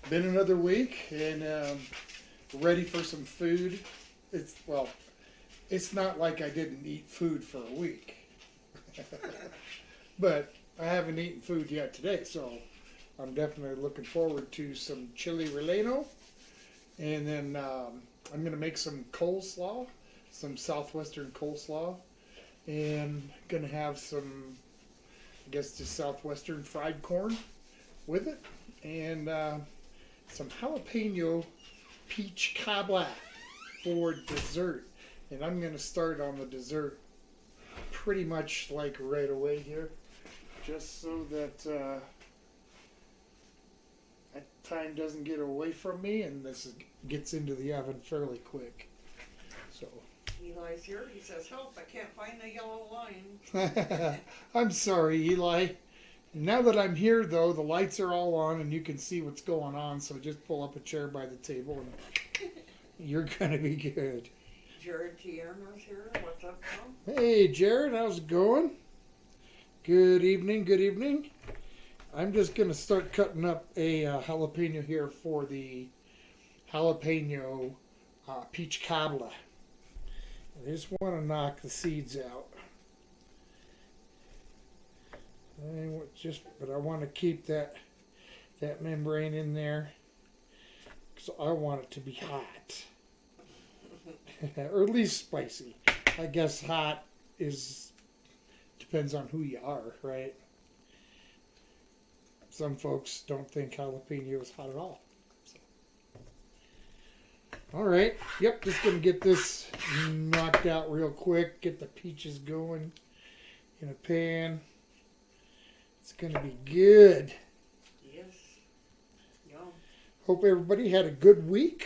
Been another week and ready for some food. It's not like I didn't eat food for a week, but I haven't eaten food yet today, so I'm definitely looking forward to some chili relleno, and then I'm gonna make some coleslaw, some southwestern coleslaw, and gonna have some, I guess, just southwestern fried corn with it, and some jalapeno peach cobbler for dessert. And I'm going to start on the dessert pretty much like right away here, just so that that time doesn't get away from me and gets into the oven fairly quick. So Eli's here. He says, "Help! I can't find the yellow line." I'm sorry, Eli. Now that I'm here, though, the lights are all on and you can see what's going on, so just pull up a chair by the table and you're going to be good. Jared Tierna's here. What's up, Tom? Hey, Jared, how's it going? Good evening, good evening. I'm just going to start cutting up a jalapeno here for the jalapeno peach cobbler. I just want to knock the seeds out. But I want to keep that membrane in there, so I want it to be hot, or at least spicy. I guess hot depends on who you are, right? Some folks don't think jalapeno is hot at all. So. All right, yep, just gonna get this knocked out real quick. Get the peaches going in a pan. It's going to be good. Yes. Yum. Hope everybody had a good week.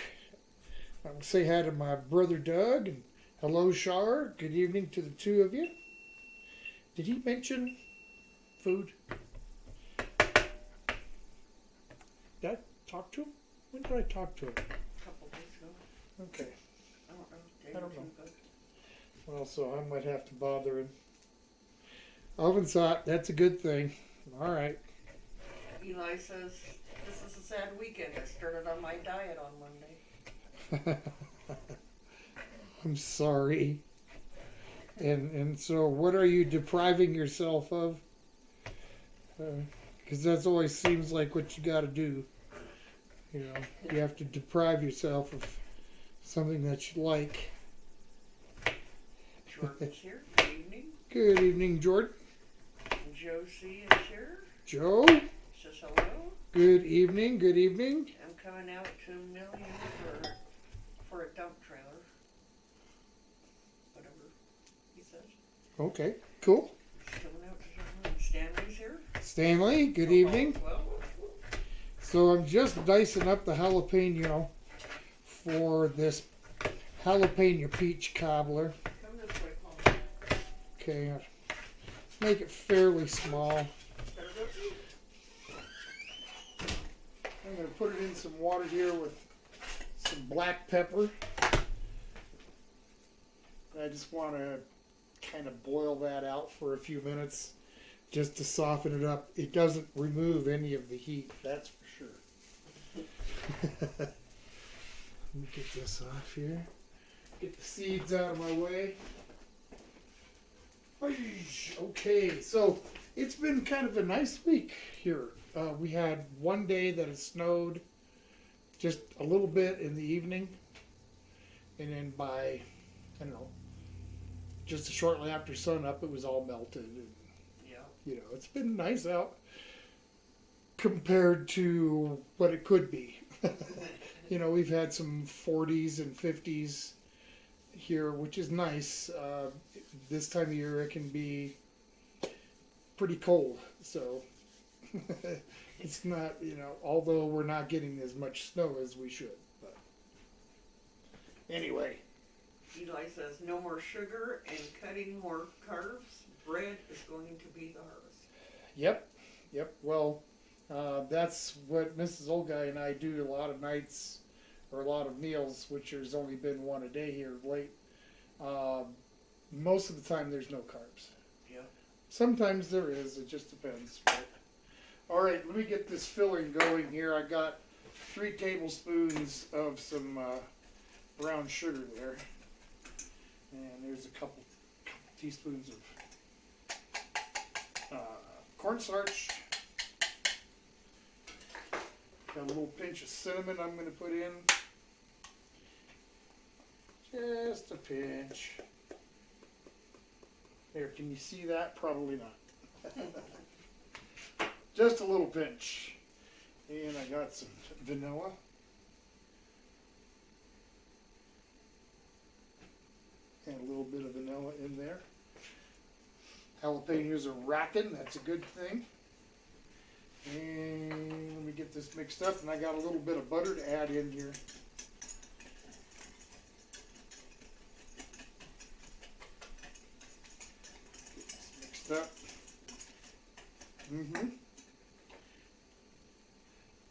I would say hi to my brother Doug and hello Shar. Good evening to the two of you. Did he mention food? Did I talk to him? When did I talk to him? A couple days ago. Okay. I don't know. I don't know. Well, so I might have to bother him. Oven's hot. That's a good thing. All right. Eli says, "This is a sad weekend. I started on my diet on Monday." I'm sorry. And so what are you depriving yourself of? Because that always seems like what you got to do. You know, you have to deprive yourself of something that you like. Jordan's here. Good evening. Good evening, Jordan. Josie is here. Joe. Says hello. Good evening. Good evening. I'm coming out to $1 million for a dump trailer. Whatever he says. Okay, cool. Coming out to $1 million. Stanley's here. Stanley, good evening. Well, So I'm just dicing up the jalapeno for this jalapeno peach cobbler. come this way, Paul. Okay, make it fairly small. Better go see. I'm going to put it in some water here with some black pepper. I just want to kind of boil that out for a few minutes just to soften it up. It doesn't remove any of the heat, that's for sure. Let me get this off here. Get the seeds out of my way. Okay, so it's been kind of a nice week here. We had one day that it snowed just a little bit in the evening, and then by, I don't know, just shortly after sunup, it was all melted. And, Yeah. you know, it's been nice out compared to what it could be. You know, we've had some 40s and 50s here, which is nice. This time of year, it can be pretty cold, so it's not, you know, although we're not getting as much snow as we should. But anyway. Eli says, "No more sugar and cutting more carbs. Bread is going to be the harvest." Yep. Well, that's what Mrs. Old Guy and I do a lot of nights, or a lot of meals, which there's only been one a day here of late. Most of the time there's no carbs. Yeah. Sometimes there is, it just depends. But, all right, let me get this filling going here. I got 3 tablespoons of some brown sugar there. And there's a couple teaspoons of cornstarch. Got a little pinch of cinnamon I'm going to put in. Just a pinch. There, can you see that? Probably not. Just a little pinch. And I got some vanilla. And a little bit of vanilla in there. Jalapenos are racking, that's a good thing. And let me get this mixed up, and I got a little bit of butter to add in here. Get this mixed up.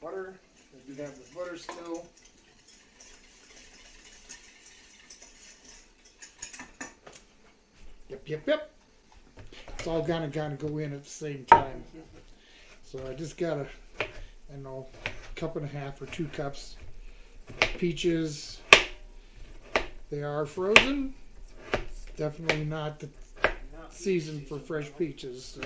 Butter, I do have the butter still. Yep. It's all gonna go in at the same time. So I just got a cup and a half or 2 cups of peaches. They are frozen. It's definitely not the season for fresh peaches. So.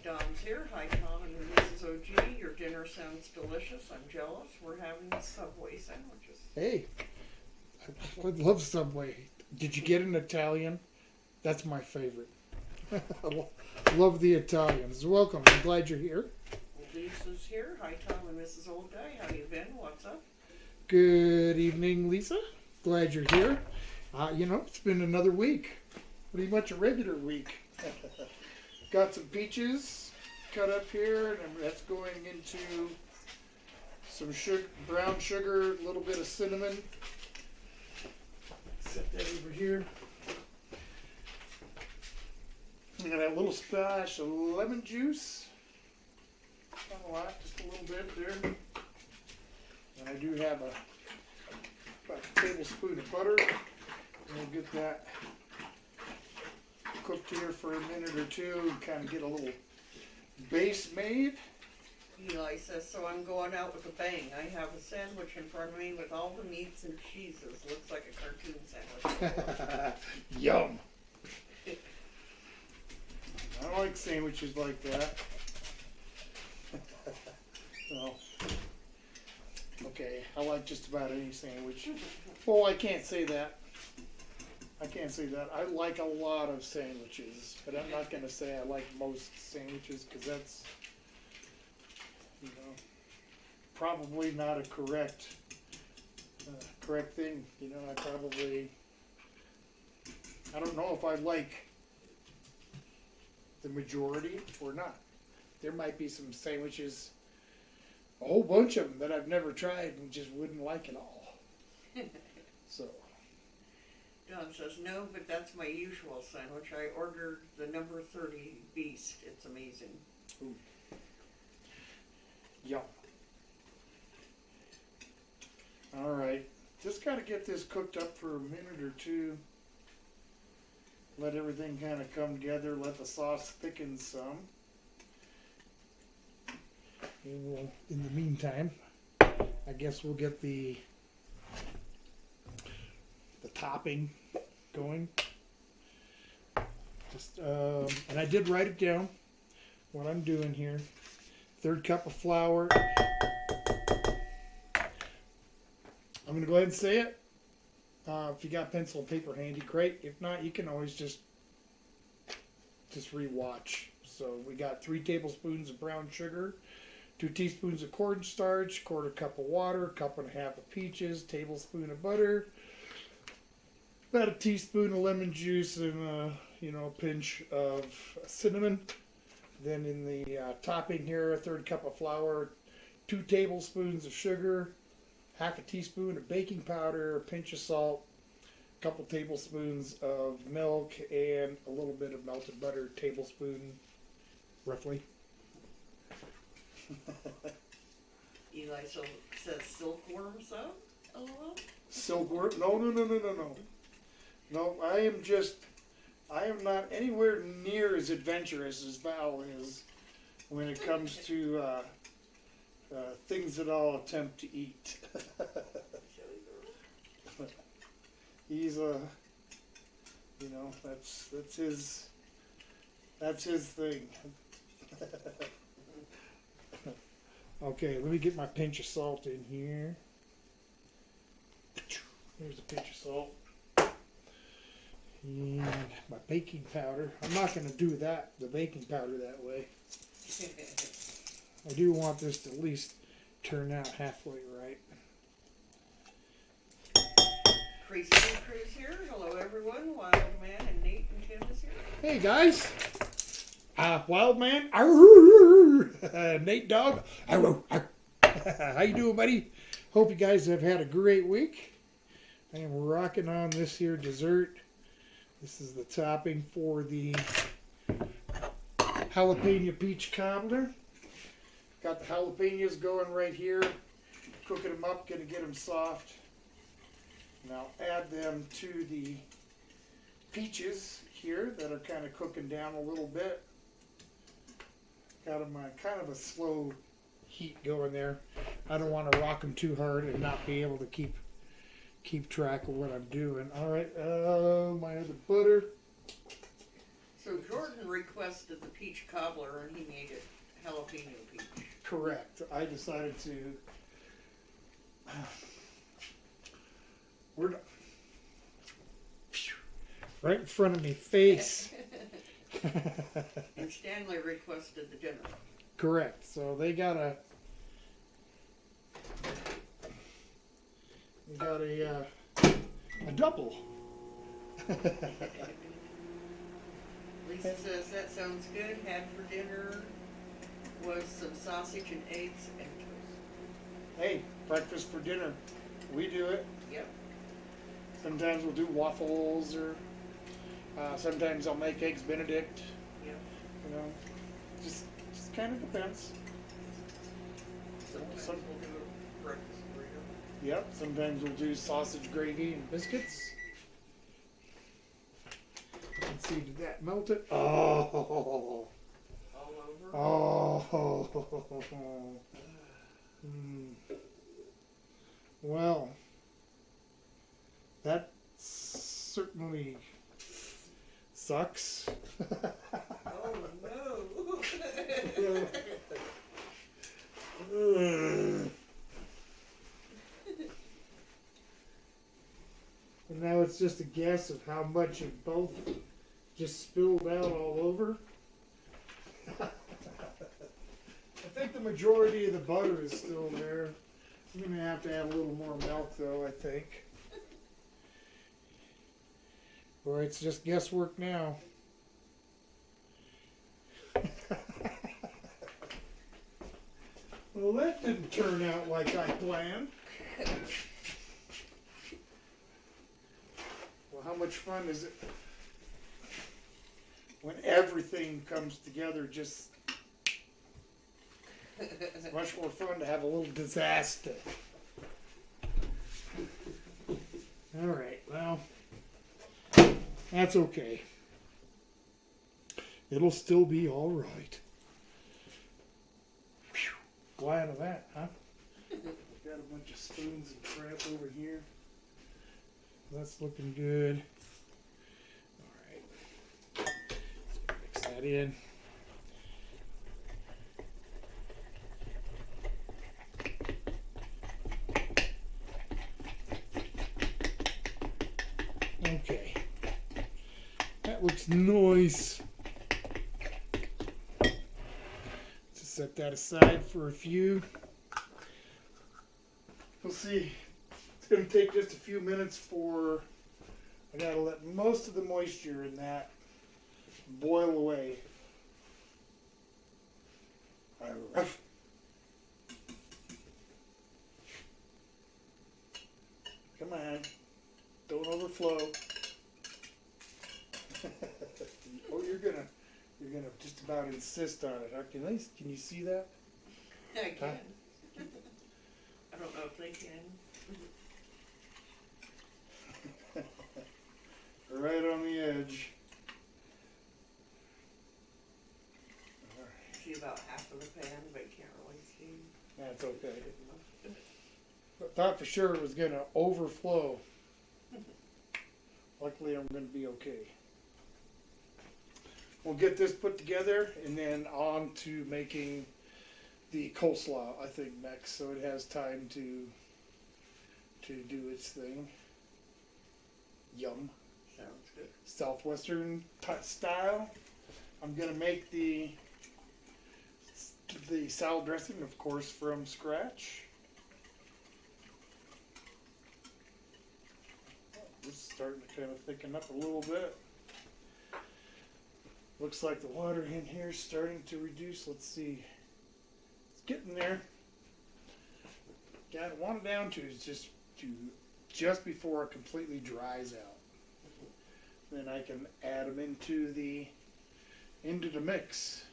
Dom's here. Hi, Tom and Mrs. OG. Your dinner sounds delicious. I'm jealous. We're having Subway sandwiches. Hey, I love Subway. Did you get an Italian? That's my favorite. I love the Italians. Welcome. I'm glad you're here. Lisa's here. Hi, Tom and Mrs. Old Guy. How you been? What's up? Good evening, Lisa. Glad you're here. It's been another week. Pretty much a regular week. Got some peaches cut up here, and that's going into some sugar, brown sugar, a little bit of cinnamon. Set that over here. I got a little splash of lemon juice. Not a lot, just a little bit there. And I do have about a tablespoon of butter. And we'll get that cooked here for a minute or two and kind of get a little base made. Eli says, so I'm going out with a bang. I have a sandwich in front of me with all the meats and cheeses. Looks like a cartoon sandwich. Yum. I like sandwiches like that. Well, okay, I like just about any sandwich. Oh, I can't say that. I like a lot of sandwiches, but I'm not going to say I like most sandwiches because that's, probably not a correct thing. I don't know if I like the majority or not. There might be some sandwiches, a whole bunch of them that I've never tried and just wouldn't like at all. So. Don says, no, but that's my usual sandwich. I ordered the number 30 Beast. It's amazing. Ooh. Yum. All right. Just got to get this cooked up for a minute or two. Let everything kind of come together. Let the sauce thicken some. And we'll, in the meantime, I guess we'll get the topping going. Just and I did write it down. What I'm doing here: 1/3 cup of flour. I'm gonna go ahead and say it. If you got pencil and paper handy, great. If not, you can always just rewatch. So we got 3 tablespoons of brown sugar, 2 teaspoons of cornstarch, 1/4 cup of water, 1.5 cups of peaches, tablespoon of butter, about a teaspoon of lemon juice, and a pinch of cinnamon. Then in the topping here, 1/3 cup of flour, 2 tablespoons of sugar, 1/2 teaspoon of baking powder, a pinch of salt, a couple tablespoons of milk, and a little bit of melted butter, tablespoon roughly. Eli says silkworm soap. LOL. Silkworm? No. No, I am not anywhere near as adventurous as Val is when it comes to things that I'll attempt to eat. He's you know, that's his thing. Okay, let me get my pinch of salt in here. Here's a pinch of salt. And my baking powder. I'm not going to do the baking powder that way. I do want this to at least turn out halfway right. Christy Cruz here. Hello everyone. Wild Man and Nate and Tim is here. Hey guys. Wild Man. Nate Dog. How you doing, buddy? Hope you guys have had a great week. I am rocking on this here dessert. This is the topping for the jalapeno peach cobbler. Got the jalapenos going right here. Cooking them up, gonna get them soft. And I'll add them to the peaches here that are kind of cooking down a little bit. Got them on kind of a slow heat going there. I don't want to rock them too hard and not be able to keep track of what I'm doing. All right, my other butter. So Jordan requested the peach cobbler and he made it jalapeno peach. Correct. I decided to. We're right in front of me face. And Stanley requested the dinner. Correct. So they got a double. Lisa says that sounds good. Had for dinner was some sausage and eggs and toast. Hey, breakfast for dinner. We do it. Yep. Sometimes we'll do waffles, or sometimes I'll make eggs Benedict. Yep. You know, just kind of depends. Sometimes Some- we'll do a breakfast burrito. Yep. Sometimes we'll do sausage gravy and biscuits. Let's see, did that melt it? Oh. All over. Oh. Well, that certainly sucks. Oh no. And now it's just a guess of how much of both just spilled out all over. I think the majority of the butter is still there. I'm going to have to add a little more milk though, I think. Or it's just guesswork now. Well, that didn't turn out like I planned. Well, how much fun is it when everything comes together? Just it's much more fun to have a little disaster. All right, well, that's okay. It'll still be all right. Whew. Glad of that, huh? Got a bunch of spoons and crap over here. That's looking good. All right, mix that in. Okay, that looks nice. Just set that aside for a few. We'll see. It's going to take just a few minutes for, I got to let most of the moisture in that boil away. Come on. Don't overflow. Oh, you're gonna just about insist on it, aren't you? Nice. Can you see that? I can. Huh? I don't know if they can. Right on the edge. All right. She see about half of the pan, but you can't really see. That's okay. Good enough. I thought for sure it was gonna overflow. Luckily, I'm gonna be okay. We'll get this put together and then on to making the coleslaw, I think, next, so it has time to do its thing. Yum. Sounds good. Southwestern style. I'm gonna make the salad dressing, of course, from scratch. This is starting to kind of thicken up a little bit. Looks like the water in here is starting to reduce. Let's see. It's getting there. Got it. Want it down to is just before it completely dries out. Then I can add them into the mix.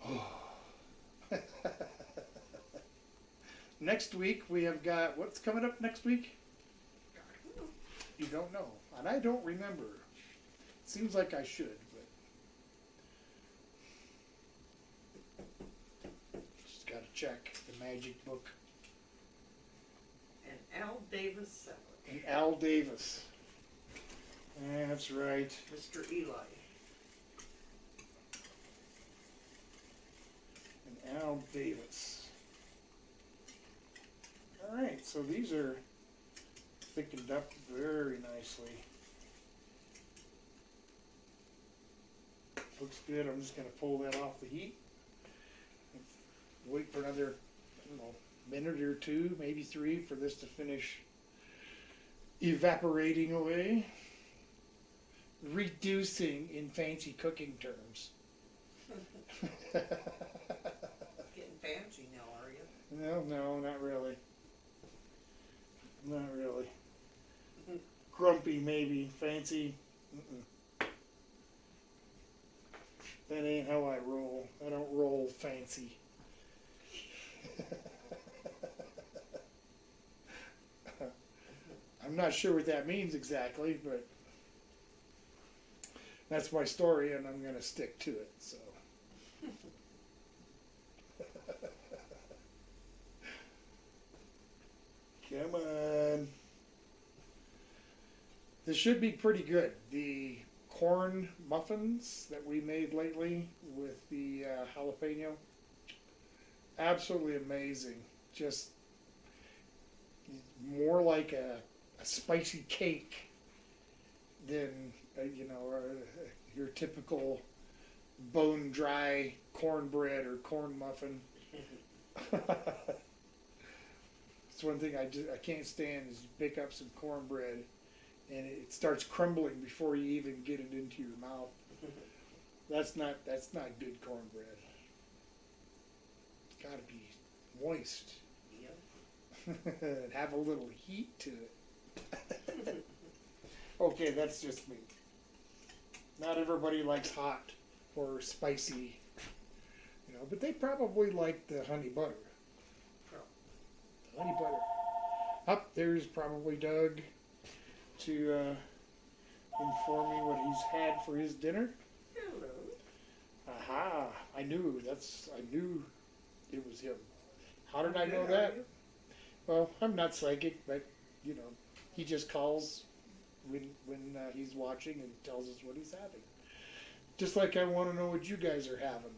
Oh. Next week we have got, what's coming up next week? You don't know, and I don't remember. Seems like I should, but just gotta check the magic book. And Al Davis salad. And Al Davis. That's right. Mr. Eli. And Al Davis. All right, so these are thickened up very nicely. Looks good. I'm just gonna pull that off the heat. Wait for another, I don't know, minute or two, maybe 3, for this to finish evaporating away. Reducing in fancy cooking terms. Getting fancy now, are you? No, not really. Not really. Grumpy, maybe. Fancy. Mm-mm. That ain't how I roll. I don't roll fancy. I'm not sure what that means exactly, but that's my story, and I'm going to stick to it. So, come on. This should be pretty good. The corn muffins that we made lately with the jalapeno, absolutely amazing. Just more like a spicy cake than your typical bone dry cornbread or corn muffin. It's one thing I can't stand is pick up some cornbread and it starts crumbling before you even get it into your mouth. That's not good cornbread. It's got to be moist. Yep. And have a little heat to it. Okay, that's just me. Not everybody likes hot or spicy, but they probably like the honey butter. The honey butter. Up there's probably Doug to inform me what he's had for his dinner. Hello. Aha! I knew it was him. How did I know that? Well, I'm not psychic, but he just calls when he's watching and tells us what he's having. Just like I want to know what you guys are having.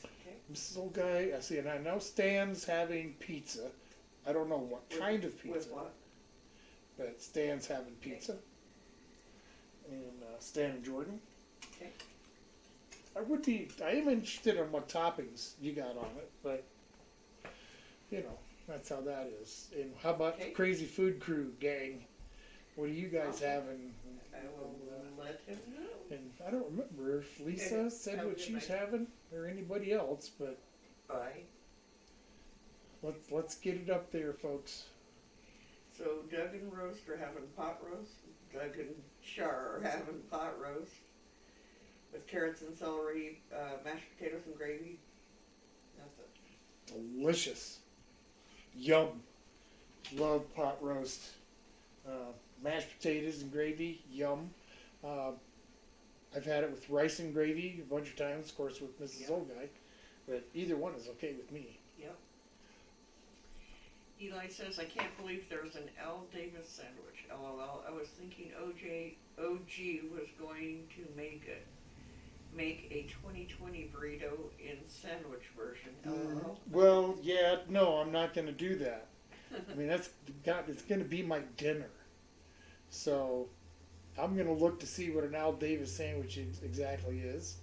Okay. This old guy, I see, and I know Stan's having pizza. I don't know what kind of pizza. With what? But Stan's having pizza. And Stan and Jordan. Okay. I am interested in what toppings you got on it, but that's how that is. And how about the Crazy Food Crew gang? What are you guys having? I will let him know. And I don't remember if Lisa said what she's having or anybody else, but Bye. let's get it up there, folks. So Doug and Roast are having pot roast. Doug and Char are having pot roast with carrots and celery, mashed potatoes and gravy. That's it. Delicious. Yum. Love pot roast. Mashed potatoes and gravy. Yum. I've had it with rice and gravy a bunch of times, of course, with Mrs. Yep. Old Guy. But either one is okay with me. Yep. Eli says, I can't believe there's an L. Davis sandwich. LOL. I was thinking OG was going to make a 2020 burrito in sandwich version. LOL. Well, yeah, no, I'm not going to do that. I mean, it's going to be my dinner. So I'm going to look to see what an Al Davis sandwich exactly is.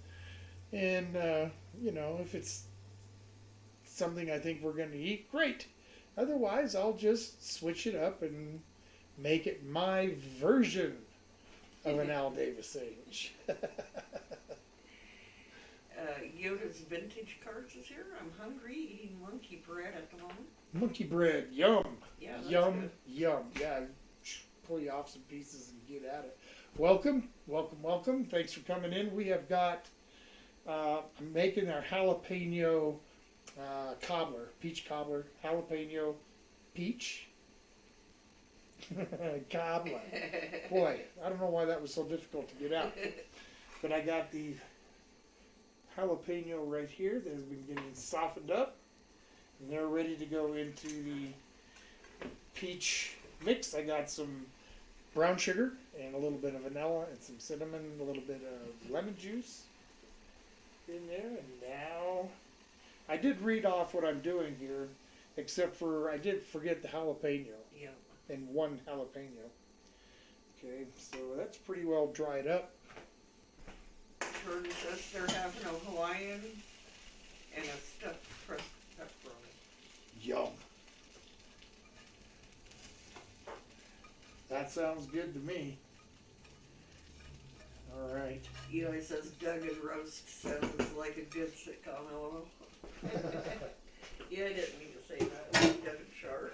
And, if it's something I think we're going to eat, great. Otherwise, I'll just switch it up and make it my version of an Al Davis sandwich. Yoda's Vintage Cards is here. I'm hungry, eating monkey bread at the moment. Monkey bread, yum. Yeah, that's Yum, good. yum. Yeah, pull you off some pieces and get at it. Welcome, welcome, welcome. Thanks for coming in. We have got, I'm making our jalapeno cobbler, peach cobbler, jalapeno peach cobbler. Boy, I don't know why that was so difficult to get out. But I got the jalapeno right here that has been getting softened up. And they're ready to go into the peach mix. I got some brown sugar and a little bit of vanilla and some cinnamon, a little bit of lemon juice in there. And now I did read off what I'm doing here, except for I did forget the jalapeno Yeah. and one jalapeno. Okay, so that's pretty well dried up. Jordan says they're having a Hawaiian and a stuffed crust pepperoni. Yum. That sounds good to me. All right. Eli says Doug and Roast sounds like a good sitcom. LOL. Yeah, I didn't mean to say that. Doug and Char.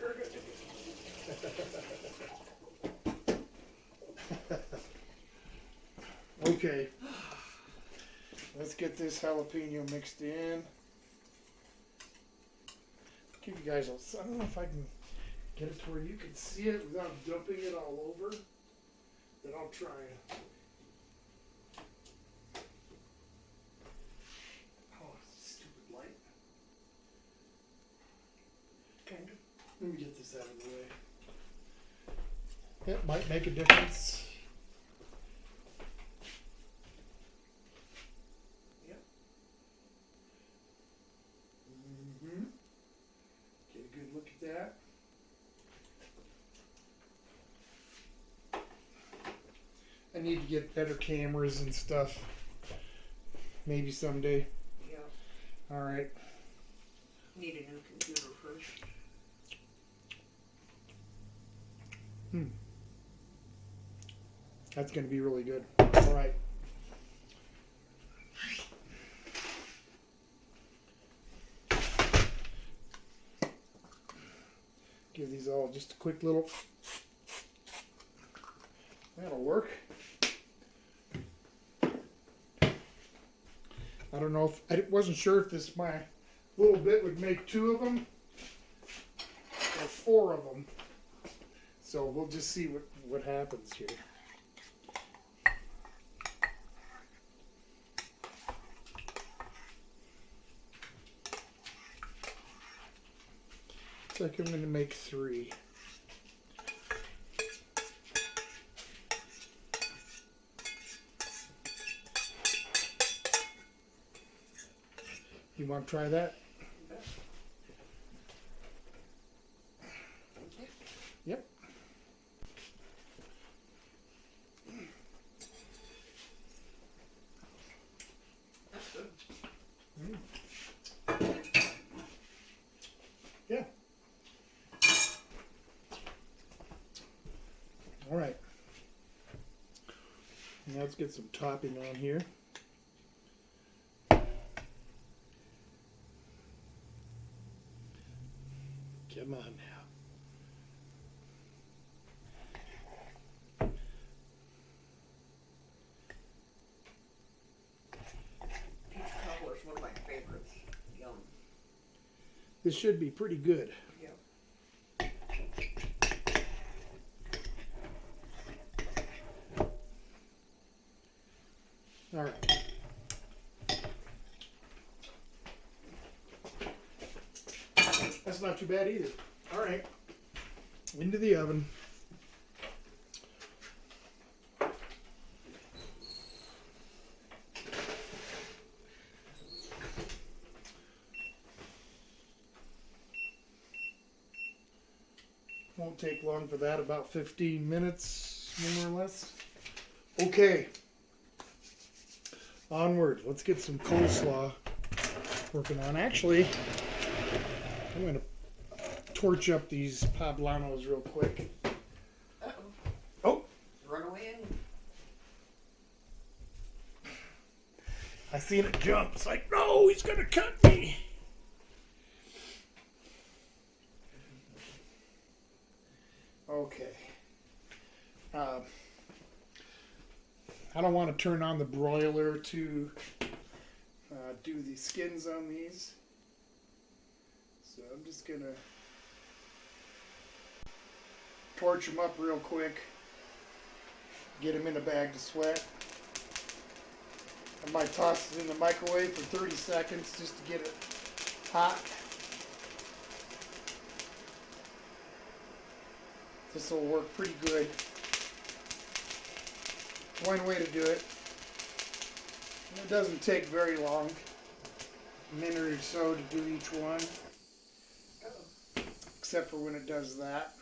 Okay. Let's get this jalapeno mixed in. Give you guys I don't know if I can get it to where you can see it without dumping it all over. Then I'll try it. Oh, stupid light. Kind of. Let me get this out of the way. It might make a difference. Yep. Mm-hmm. Get a good look at that. I need to get better cameras and stuff. Maybe someday. Yeah. All right. Need a new computer first. That's going to be really good. All right. Give these all just a quick little. That'll work. I don't know if I wasn't sure if this my little bit would make 2 of them or 4 of them. So we'll just see what happens here. Looks like I'm going to make 3. You want to try that? Yep. That's good. Yeah. All right. Now let's get some topping on here. Come on now. Peach cobbler is one of my favorites. Yum. This should be pretty good. Yep. That's not too bad either. All right. Into the oven. Won't take long for that, about 15 minutes, more or less. Okay. Onward. Let's get some coleslaw working on. Actually, I'm going to torch up these poblanos real quick. Uh-oh. Oh! Run away and I seen it jump. It's like, no, he's going to cut me. Okay. I don't want to turn on the broiler to do the skins on these. So I'm just going to torch them up real quick. Get them in a bag to sweat. I might toss it in the microwave for 30 seconds just to get it hot. This will work pretty good. One way to do it. It doesn't take very long. A minute or so to do each one. Except for when it does that.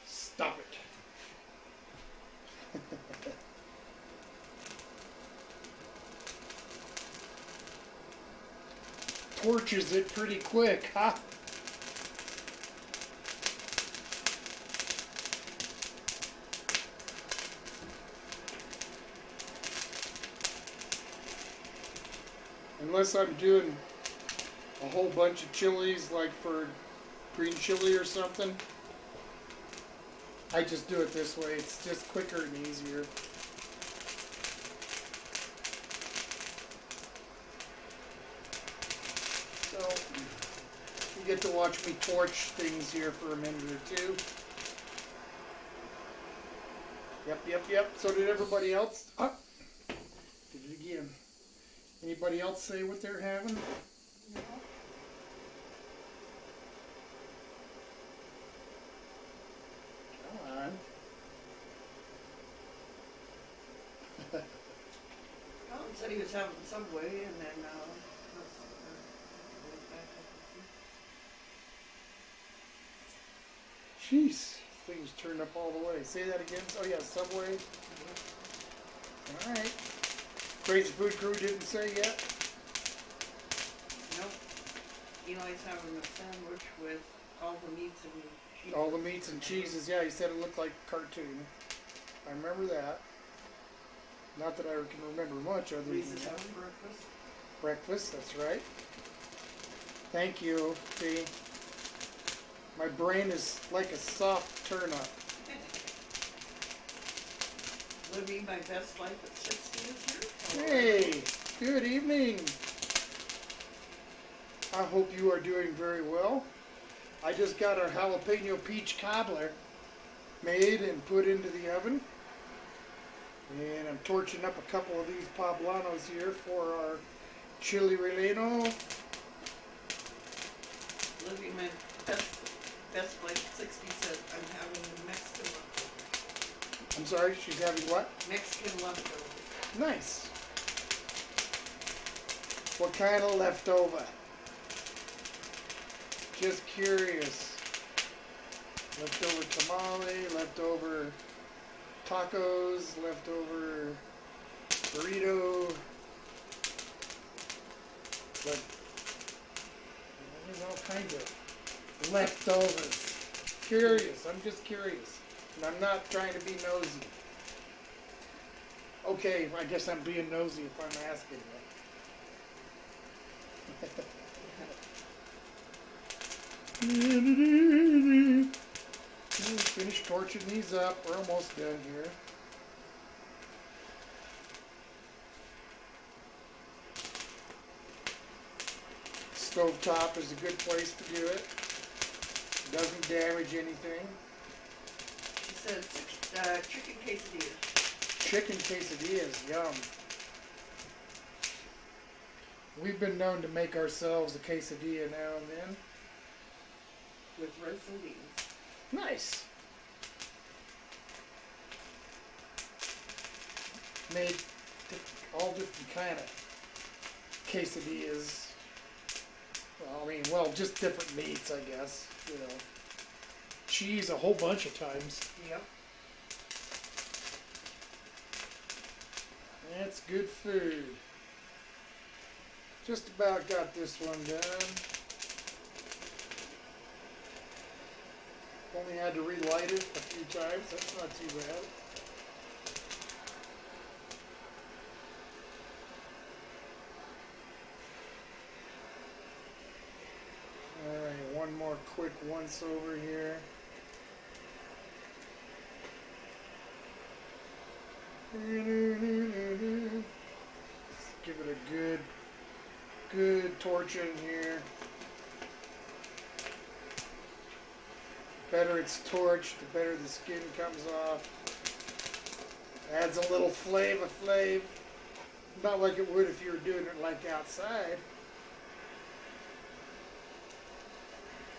Stop it. Torches it pretty quick, huh? Unless I'm doing a whole bunch of chilies, like for green chili or something, I just do it this way. It's just quicker and easier. So, you get to watch me torch things here for a minute or two. Yep. So did everybody else. Ah, did it again. Anybody else say what they're having? no. Come on. Colin said he was having Subway and then Jeez, things turned up all the way. Say that again. Oh yeah, Subway. All right. Crazy Food Crew didn't say yet. nope. Eli's having a sandwich with all the meats and cheese. All the meats and cheeses. Yeah, he said it looked like a cartoon. I remember that. Not that I can remember much other than Lisa's that. having breakfast. Breakfast, that's right. Thank you. See, my brain is like a soft turnip. Living my best life at 60 this year. Hey, good evening. I hope you are doing very well. I just got our jalapeno peach cobbler made and put into the oven. And I'm torching up a couple of these poblanos here for our chili relleno. Living my best life at 60 says I'm having Mexican leftovers. I'm sorry, she's having what? Mexican leftovers. Nice. What kind of leftover? Just curious. Leftover tamale, leftover tacos, leftover burrito. But there's all kinds of leftovers. Curious. I'm just curious. And I'm not trying to be nosy. Okay, I guess I'm being nosy if I'm asking you. Finish torching these up. We're almost done here. Stovetop is a good place to do it. Doesn't damage anything. She said chicken quesadillas. Chicken quesadillas, yum. We've been known to make ourselves a quesadilla now and then. with rice and beans. Nice. Made all different kind of quesadillas. Well, just different meats, I guess. You know, cheese a whole bunch of times. Yep. That's good food. Just about got this one done. Only had to relight it a few times. That's not too bad. Alright, one more quick once over here. Give it a good torch in here. The better it's torched, the better the skin comes off. Adds a little flavor. Not like it would if you were doing it like outside.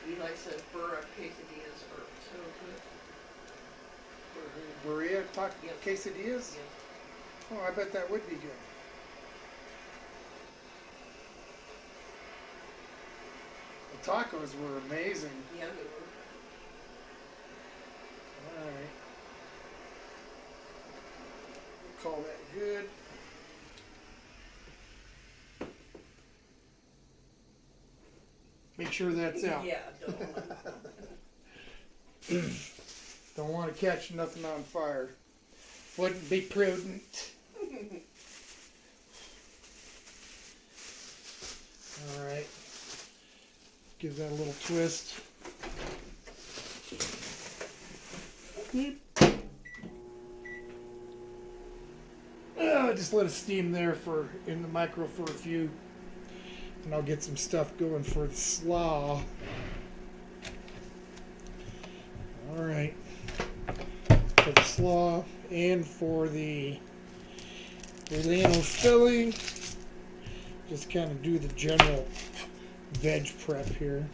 Eli said burra quesadillas are so good. Burrilla Yep. quesadillas? Yep. Oh, I bet that would be good. The tacos were amazing. Yeah, they were. Alright. We'll call that good. Make sure that's out. Yeah, don't. Don't want to catch nothing on fire. Wouldn't be prudent. Alright. Give that a little twist. Just let it steam there in the micro for a few. And I'll get some stuff going for the slaw. Alright. For the slaw and for the relleno filling. Just kind of do the general veg prep here.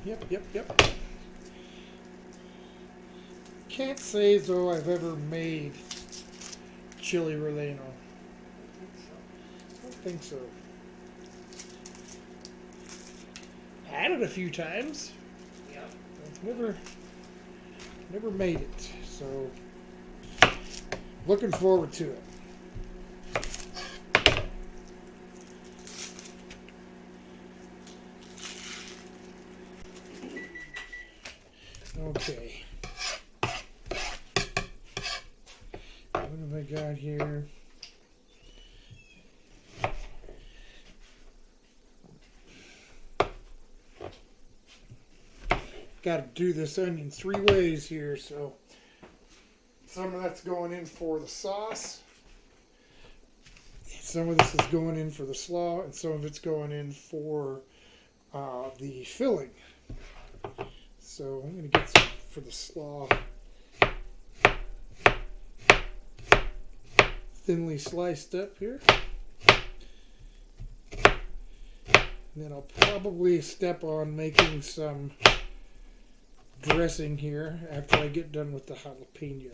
Yep. Can't say as though I've ever made chili relleno. I don't think so. Had it a few times. Yep. I've never made it. So looking forward to it. Okay. What have I got here? Got to do this onion 3 ways here, so some of that's going in for the sauce, some of this is going in for the slaw, and some of it's going in for the filling. So I'm going to get some for the slaw. Thinly sliced up here. And then I'll probably step on making some dressing here after I get done with the jalapeno.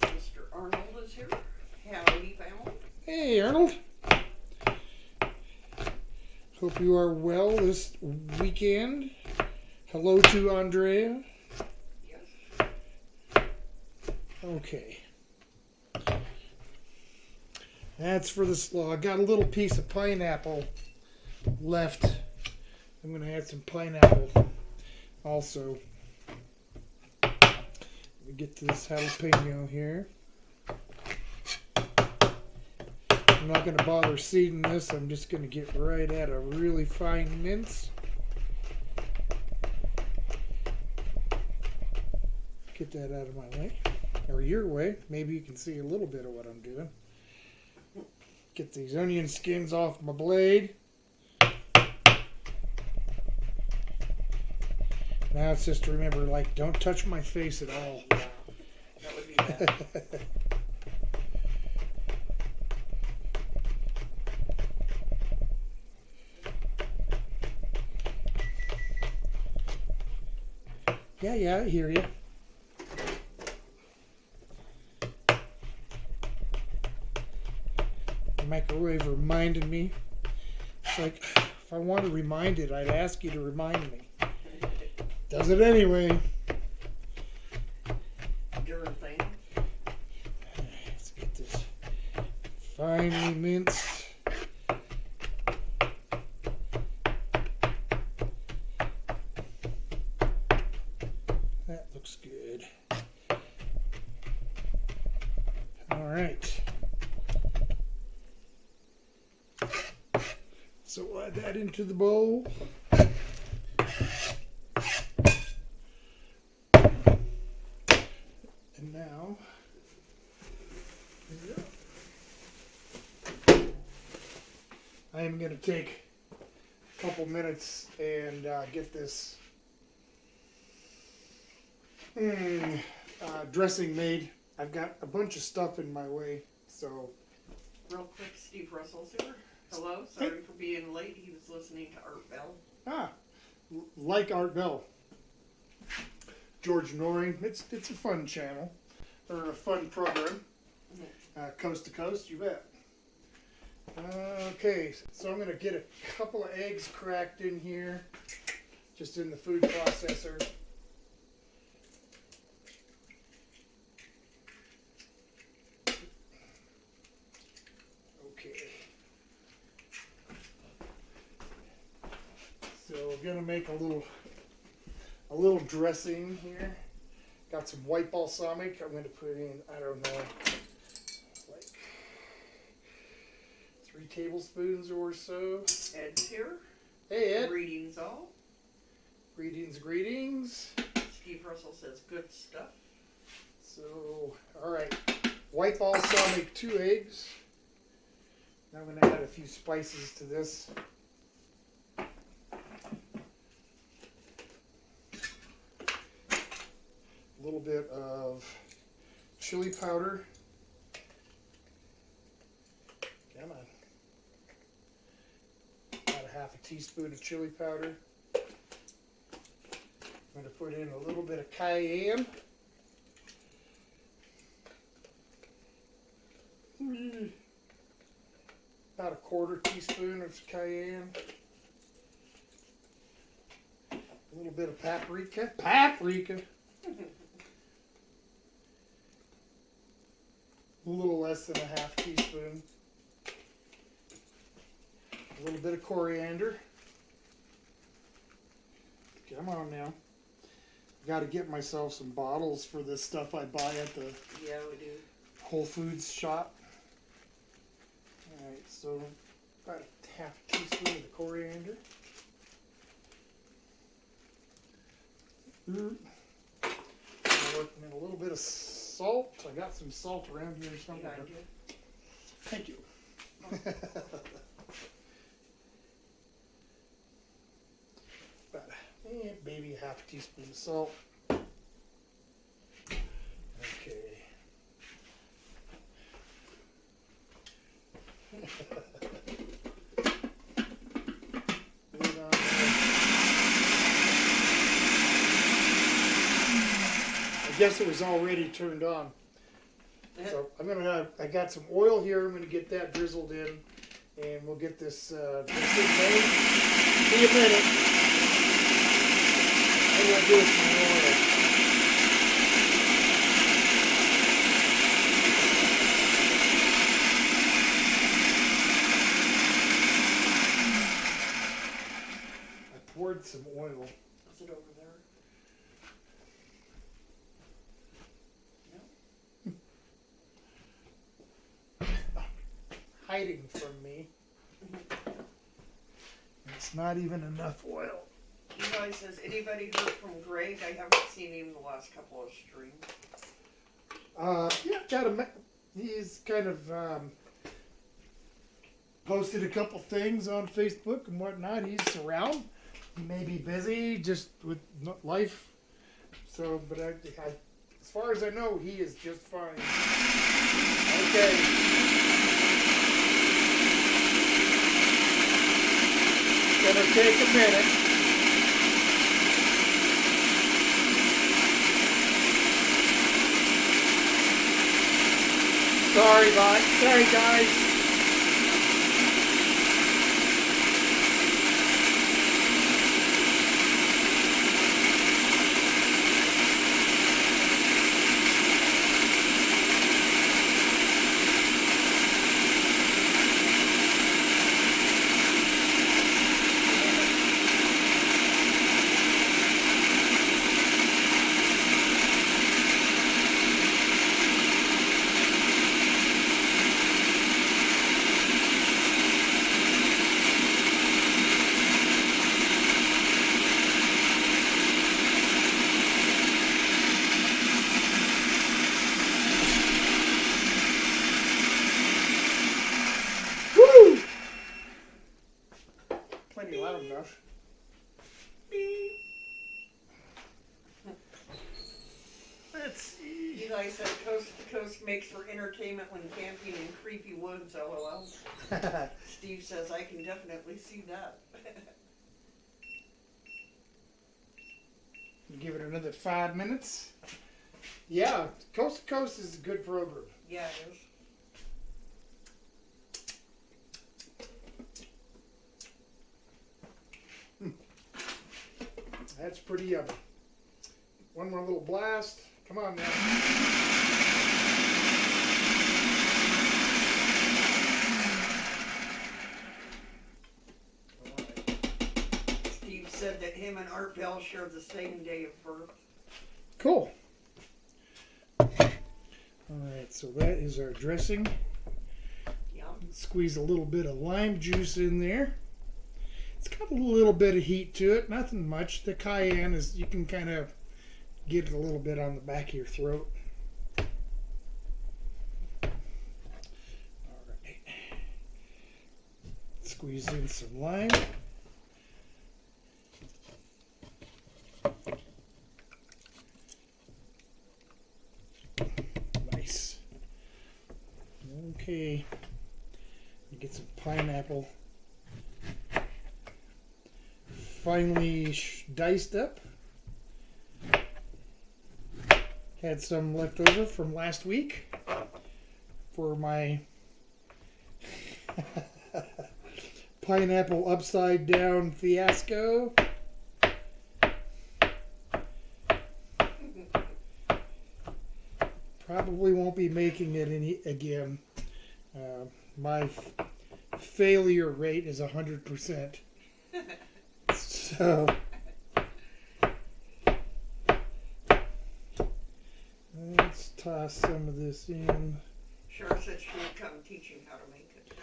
Mr. Arnold is here. Howdy, family. Hey, Arnold. Hope you are well this weekend. Hello to Andrea. Yes. Okay. That's for the slaw. I got a little piece of pineapple left. I'm going to add some pineapple also. Let me get this jalapeno here. I'm not going to bother seeding this. I'm just going to get right at a really fine mince. Get that out of my way. Or your way. Maybe you can see a little bit of what I'm doing. Get these onion skins off my blade. Now it's just to remember, like, don't touch my face at all. That would be be that. Yeah, I hear you. The microwave reminded me. It's like, if I want to remind it, I'd ask you to remind me. Does it anyway. Darn thing. Let's get this finely minced. That looks good. All right. So we'll add that into the bowl. And now, I am going to take a couple minutes and get this dressing made. I've got a bunch of stuff in my way, so. Real quick, Steve Russell's here. Hello, sorry for being late. He was listening to Art Bell. Like Art Bell. George Noring. It's a fun channel, or a fun program. Coast to coast, you bet. Okay, so I'm going to get a couple of eggs cracked in here, just in the food processor. Okay. So we're going to make a little dressing here. Got some white balsamic. I'm going to put in, I don't know, like 3 tablespoons or so. Ed's here. Hey, Ed. Greetings all. Greetings, greetings. Steve Russell says good stuff. So, all right. White balsamic, 2 eggs. Now I'm going to add a few spices to this. A little bit of chili powder. Come on. About a half a teaspoon of chili powder. I'm going to put in a little bit of cayenne. About a quarter teaspoon of cayenne. A little bit of paprika. Paprika! A little less than a half teaspoon. A little bit of coriander. Come on now. Got to get myself some bottles for this stuff I buy at the Yeah, we do. Whole Foods shop. Alright, so about a half a teaspoon of the coriander. I'm working in a little bit of salt. I got some salt around here somewhere. Yeah, I do. Thank you. About maybe a half a teaspoon of salt. Okay. Lid on there. I guess it was already turned on. So I got some oil here. I'm gonna get that drizzled in, and we'll get this thing made. See you in a minute. I'm gonna do it some oil. I poured some oil. Is it over there? Hiding from me. It's not even enough oil. Eli says, anybody heard from Greg? I haven't seen him the last couple of streams. Yeah, got him. He's kind of posted a couple things on Facebook and whatnot. He's around. He may be busy just with life. So, but As far as I know, he is just fine. Okay. Gonna take a minute. Sorry guys. Woo! Plenty loud enough. Let's see. Eli said Coast to Coast makes for entertainment when camping in creepy woods, lol. Steve says, I can definitely see that. Give it another 5 minutes. Yeah, Coast to Coast is a good program. Yeah, it is. That's pretty yummy. One more little blast. Come on now. Steve said that him and Art Bell shared the same day of birth. Cool. Alright, so that is our dressing. Yum. Squeeze a little bit of lime juice in there. It's got a little bit of heat to it, nothing much. The cayenne is, you can kind of get it a little bit on the back of your throat. Alright. Squeeze in some lime. Nice. Okay. Get some pineapple. Finely diced up. Had some left over from last week for my pineapple upside down fiasco. Probably won't be making it any again. My failure rate is 100%. So let's toss some of this in. Sure said she would come teach you how to make it.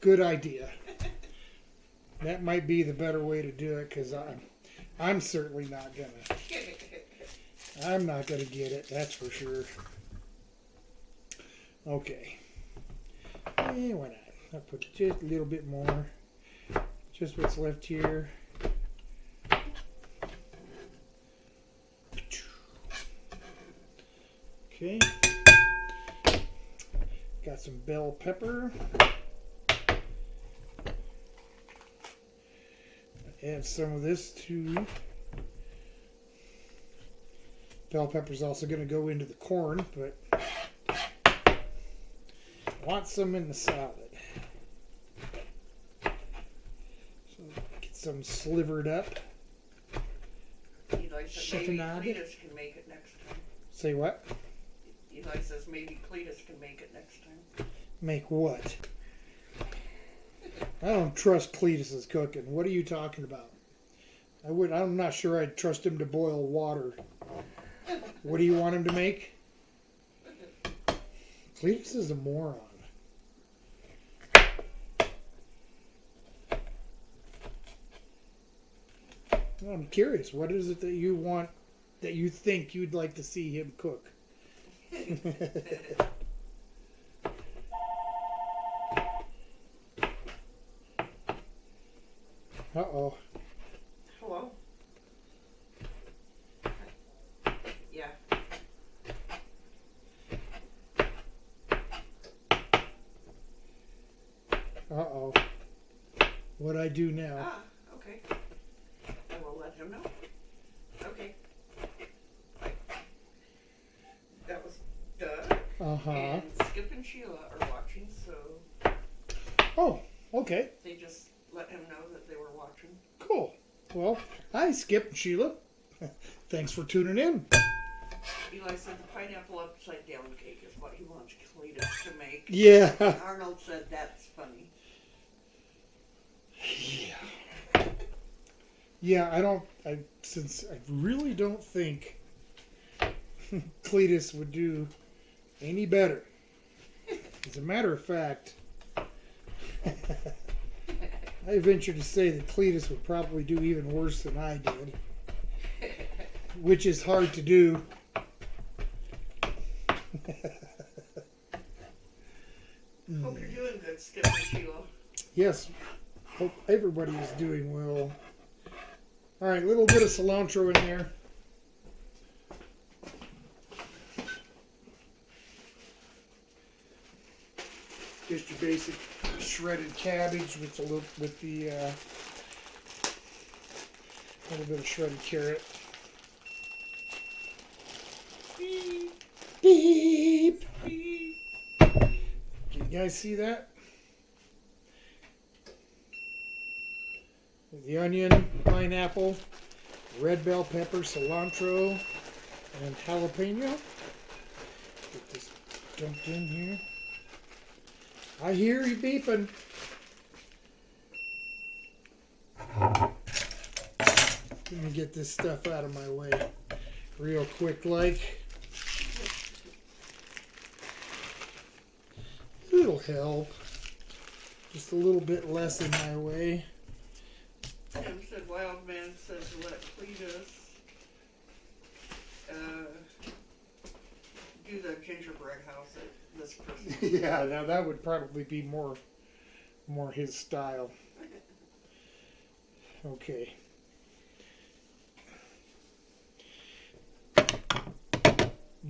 Good idea. That might be the better way to do it, because I'm certainly not gonna. I'm not gonna get it. That's for sure. Okay. Why not? I'll put just a little bit more. Just what's left here. Okay. Got some bell pepper. Add some of this to. Bell pepper's also going to go into the corn, but I want some in the salad. So get some slivered up. Eli said maybe Cletus can make it next time. Say what? Eli says maybe Cletus can make it next time. Make what? I don't trust Cletus's cooking. What are you talking about? I'm not sure I'd trust him to boil water. What do you want him to make? Cletus is a moron. I'm curious. What is it that you want, that you think you'd like to see him cook? Uh-oh. Hello? Yeah. Uh-oh. What'd I do now? Ah, okay. I will let him know. Okay. Bye. That was Doug. Uh-huh. And Skip and Sheila are watching, so Oh, okay. they just let him know that they were watching. Cool. Well, hi, Skip and Sheila. Thanks for tuning in. Eli said the pineapple upside down cake is what he wants Cletus to make. Yeah. And Arnold said that's funny. Yeah. Yeah, since I really don't think Cletus would do any better. As a matter of fact, I venture to say that Cletus would probably do even worse than I did, which is hard to do. Hope you're doing good, Skip and Sheila. Yes, hope everybody is doing well. All right, a little bit of cilantro in there. Just your basic shredded cabbage with a little bit of shredded carrot. Beep, Beep. beep. Can you guys see that? The onion, pineapple, red bell pepper, cilantro, and jalapeno. Get this dumped in here. I hear you beeping. Let me get this stuff out of my way real quick like. It'll help. Just a little bit less in my way. Tim said Wild Man said to let Cletus do the gingerbread house at this Christmas. Yeah, now that would probably be more his style. Okay.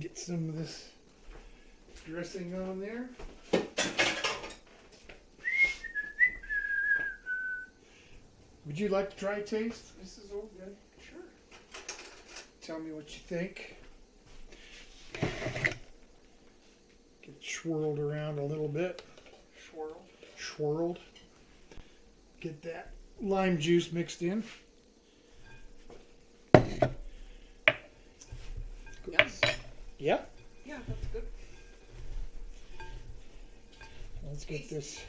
Get some of this dressing on there. Would you like to try a taste, Mrs. Oldman? Sure. Tell me what you think. Get it swirled around a little bit. Swirl. Swirled. Get that lime juice mixed in. Yes. Yeah. Yeah, that's good. Let's get this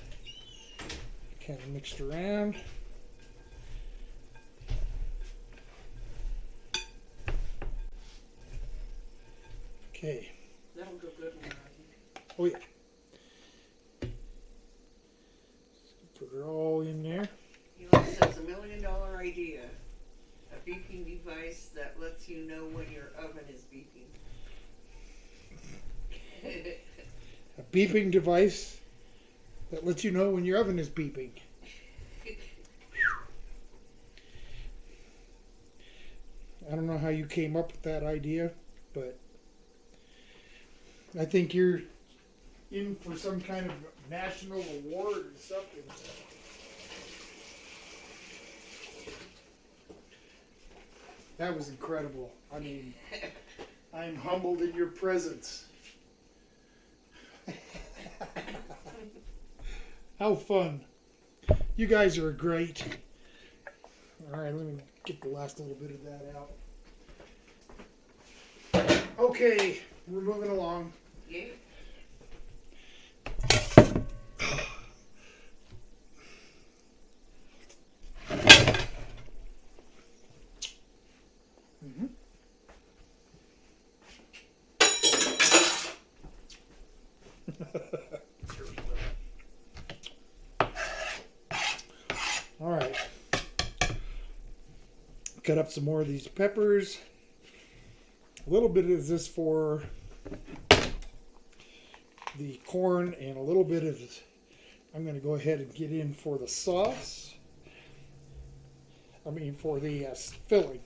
kind of mixed around. Okay. That'll go good in there, I think. Oh yeah. Put it all in there. Eli says $1 million idea. A beeping device that lets you know when your oven is beeping. A beeping device that lets you know when your oven is beeping. I don't know how you came up with that idea, but I think you're in for some kind of national award or something. That was incredible. I mean, I'm humbled in your presence. How fun. You guys are great. All right, let me get the last little bit of that out. Okay, we're moving along. Yeah. Mm-hmm. All right. Cut up some more of these peppers. A little bit of this for the corn, and a little bit of this. I'm going to go ahead and get in for the sauce. I mean, for the filling.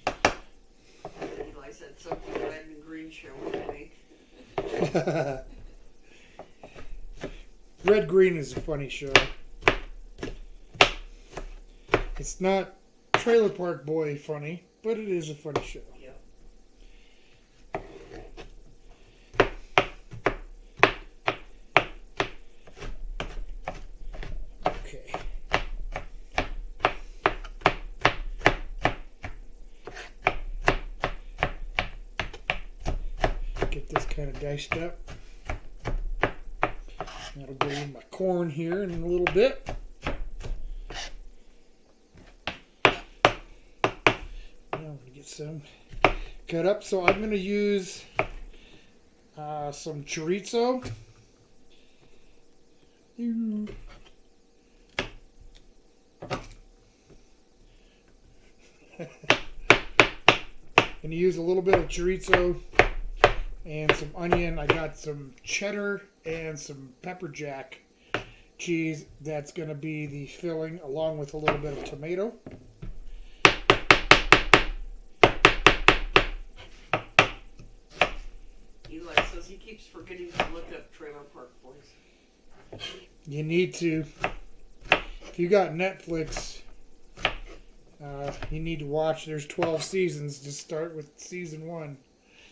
Eli said something red and green show would make. Red Green is a funny show. It's not Trailer Park Boy funny, but it is a funny show. Yep. Okay. Get this kind of diced up. That'll go in my corn here in a little bit. Now I'm going to get some cut up. So I'm going to use some chorizo. Going to use a little bit of chorizo and some onion. I got some cheddar and some pepper jack cheese. That's going to be the filling, along with a little bit of tomato. Eli says he keeps forgetting to look up Trailer Park Boys. You need to. If you got Netflix, you need to watch. There's 12 seasons. Just start with season 1.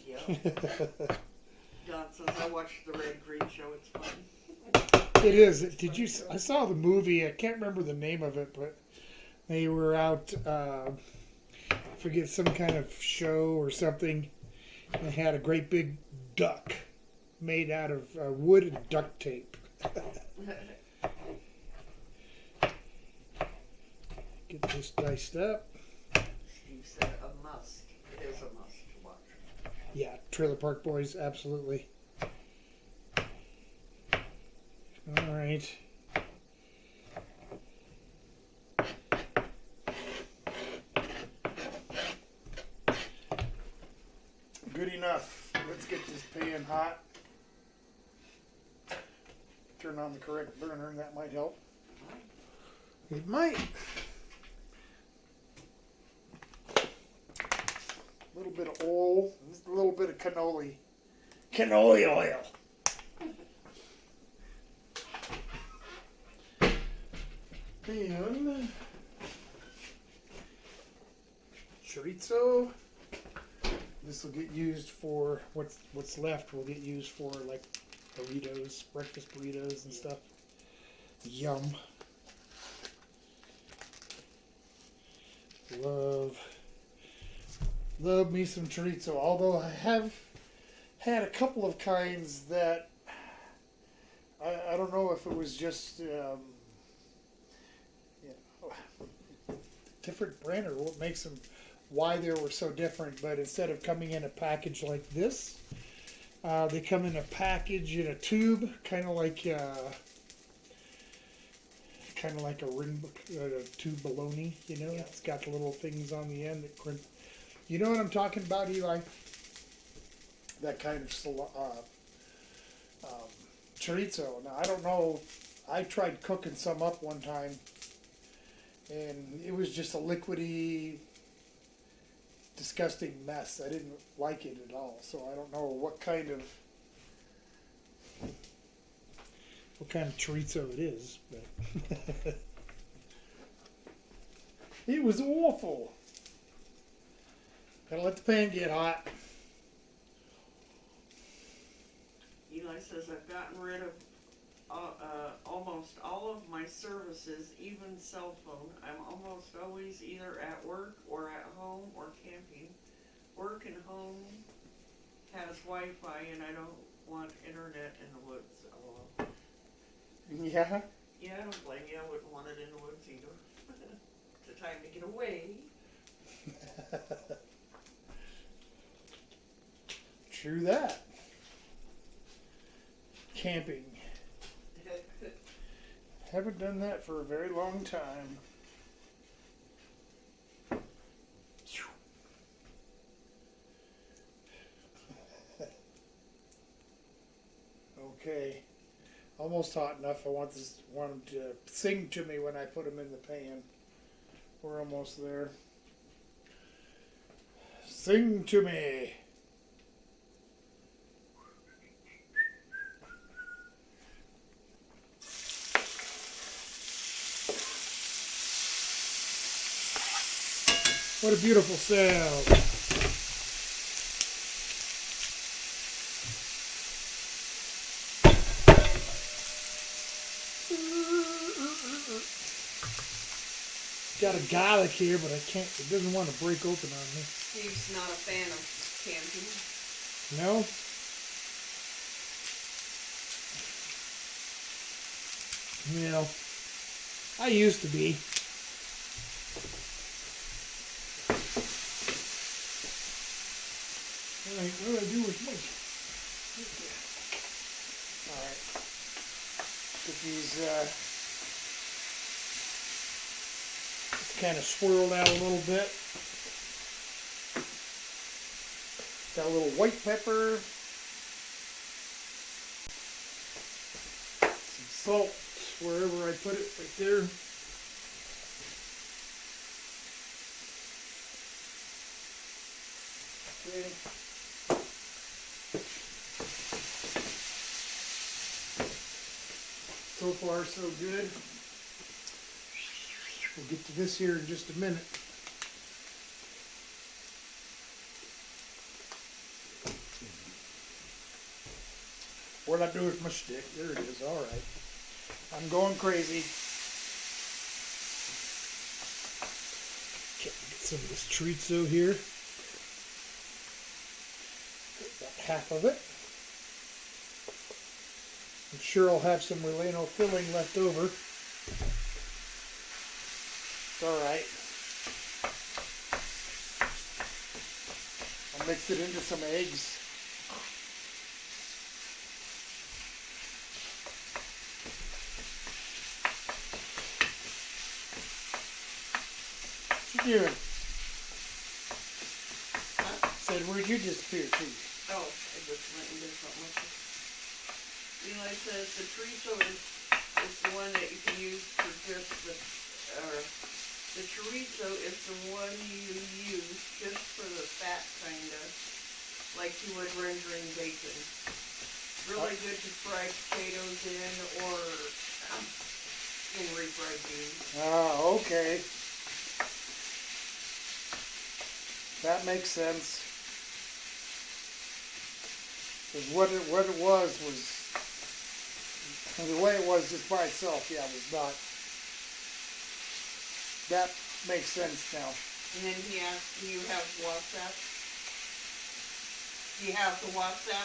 Yeah. Don says I watched the Red Green Show. It's fun. It is. Did you? I saw the movie. I can't remember the name of it, but they were out. I forget, some kind of show or something. And they had a great big duck made out of wood and duct tape. Get this diced up. Steve said a must. It is a must to watch. Yeah, Trailer Park Boys, absolutely. All right. Good enough. Let's get this pan hot. Turn on the correct burner, and that might help. It might. A little bit of oil, a little bit of cannoli oil. And chorizo. This will get used for what's left. Will get used for like burritos, breakfast burritos and stuff. Yum. Love me some chorizo. Although I have had a couple of kinds that I don't know if it was just different brand or what makes them, why they were so different. But instead of coming in a package like this, they come in a package in a tube, kind of like a tube bologna. You know, it's got the little things on the end that crimp. You know what I'm talking about, Eli? That kind of chorizo. Now, I don't know. I tried cooking some up one time, and it was just a liquidy, disgusting mess. I didn't like it at all. So I don't know what kind of chorizo it is, but it was awful. Gotta let the pan get hot. Eli says I've gotten rid of almost all of my services, even cell phone. I'm almost always either at work or at home or camping. Work and home has Wi-Fi, and I don't want internet in the woods. Oh. Yeah. Yeah, I don't blame you. I wouldn't want it in the woods either. It's a time to get away. True that. Camping. Haven't done that for a very long time. Okay. Almost hot enough. I want them to sing to me when I put them in the pan. We're almost there. Sing to me. What a beautiful sound. Got a garlic here, but I can't. It doesn't want to break open on me. He's not a fan of camping. No. Well, I used to be. All right, what do I do with my? All right. Get these kind of swirled out a little bit. Got a little white pepper, some salt wherever I put it, right there. Okay. So far, so good. We'll get to this here in just a minute. What'd I do with my stick? There it is. All right. I'm going crazy. Okay, get some of this chorizo here. About half of it. I'm sure I'll have some relleno filling left over. It's all right. I'll mix it into some eggs. What you doing? Huh? Said, where'd you disappear to? Oh, I just went and did something with it. You know, it says the chorizo is the one that you can use for just the chorizo is the one you use just for the fat, kinda, like you would rendering bacon. Really good to fry potatoes in or in refried beans. Ah, okay. That makes sense. Because what it was and the way it was just by itself, yeah, it was not. That makes sense now. And then he asked, do you have WhatsApp? Do you have the WhatsApp?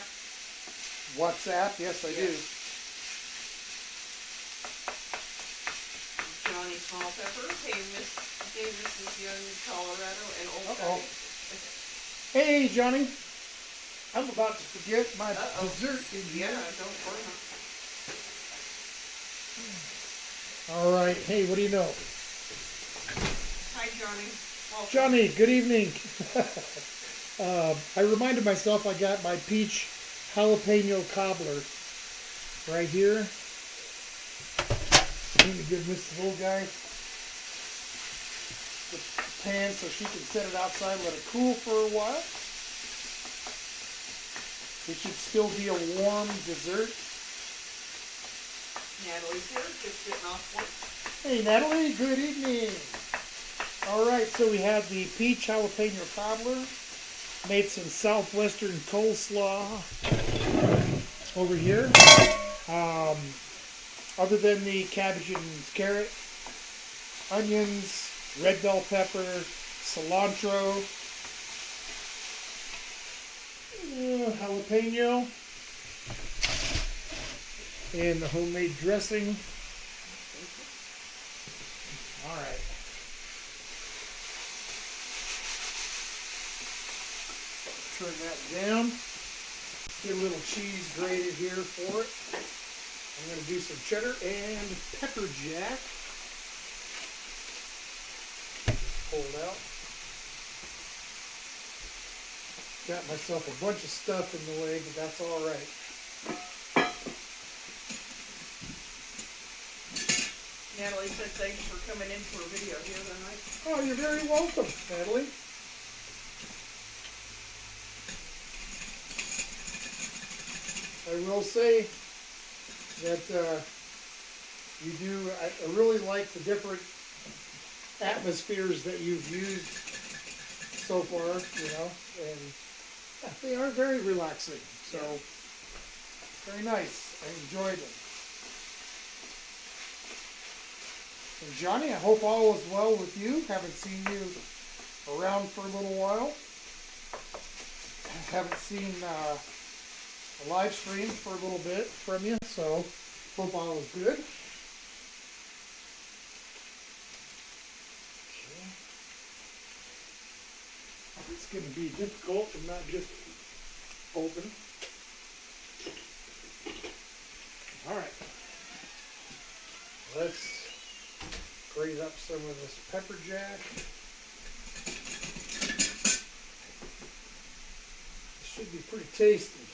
WhatsApp? Yes, I do. Johnny Small Pepper. Hey, Mrs. Young, Colorado, and Old Uh-oh. County. Hey, Johnny. I'm about to forget my dessert in here. Yeah, don't worry. All right. Hey, what do you know? Hi, Johnny. Welcome. Johnny, good evening. I reminded myself I got my peach jalapeno cobbler right here. Let me give this little guy the pan so she can set it outside, let it cool for a while. It should still be a warm dessert. Natalie's here, just getting off work. Hey Natalie, good evening. Alright, so we have the peach jalapeno cobbler. Made some southwestern coleslaw over here. Other than the cabbage and carrot, onions, red bell pepper, cilantro, jalapeno, and the homemade dressing. All right. Turn that down. Get a little cheese grated here for it. I'm going to do some cheddar and pepper jack. Pulled out. Got myself a bunch of stuff in the way, but that's all right. Natalie said thanks for coming in for a video here tonight. Oh, you're very welcome, Natalie. I will say that you do, I really like the different atmospheres that you've used so far, and yeah, they are very relaxing. So very nice. I enjoyed them. And Johnny, I hope all is well with you. Haven't seen you around for a little while. Haven't seen a live stream for a little bit from you, so hope all is good. Okay. It's going to be difficult and not just open. All right. Let's grate up some of this pepper jack. It should be pretty tasty.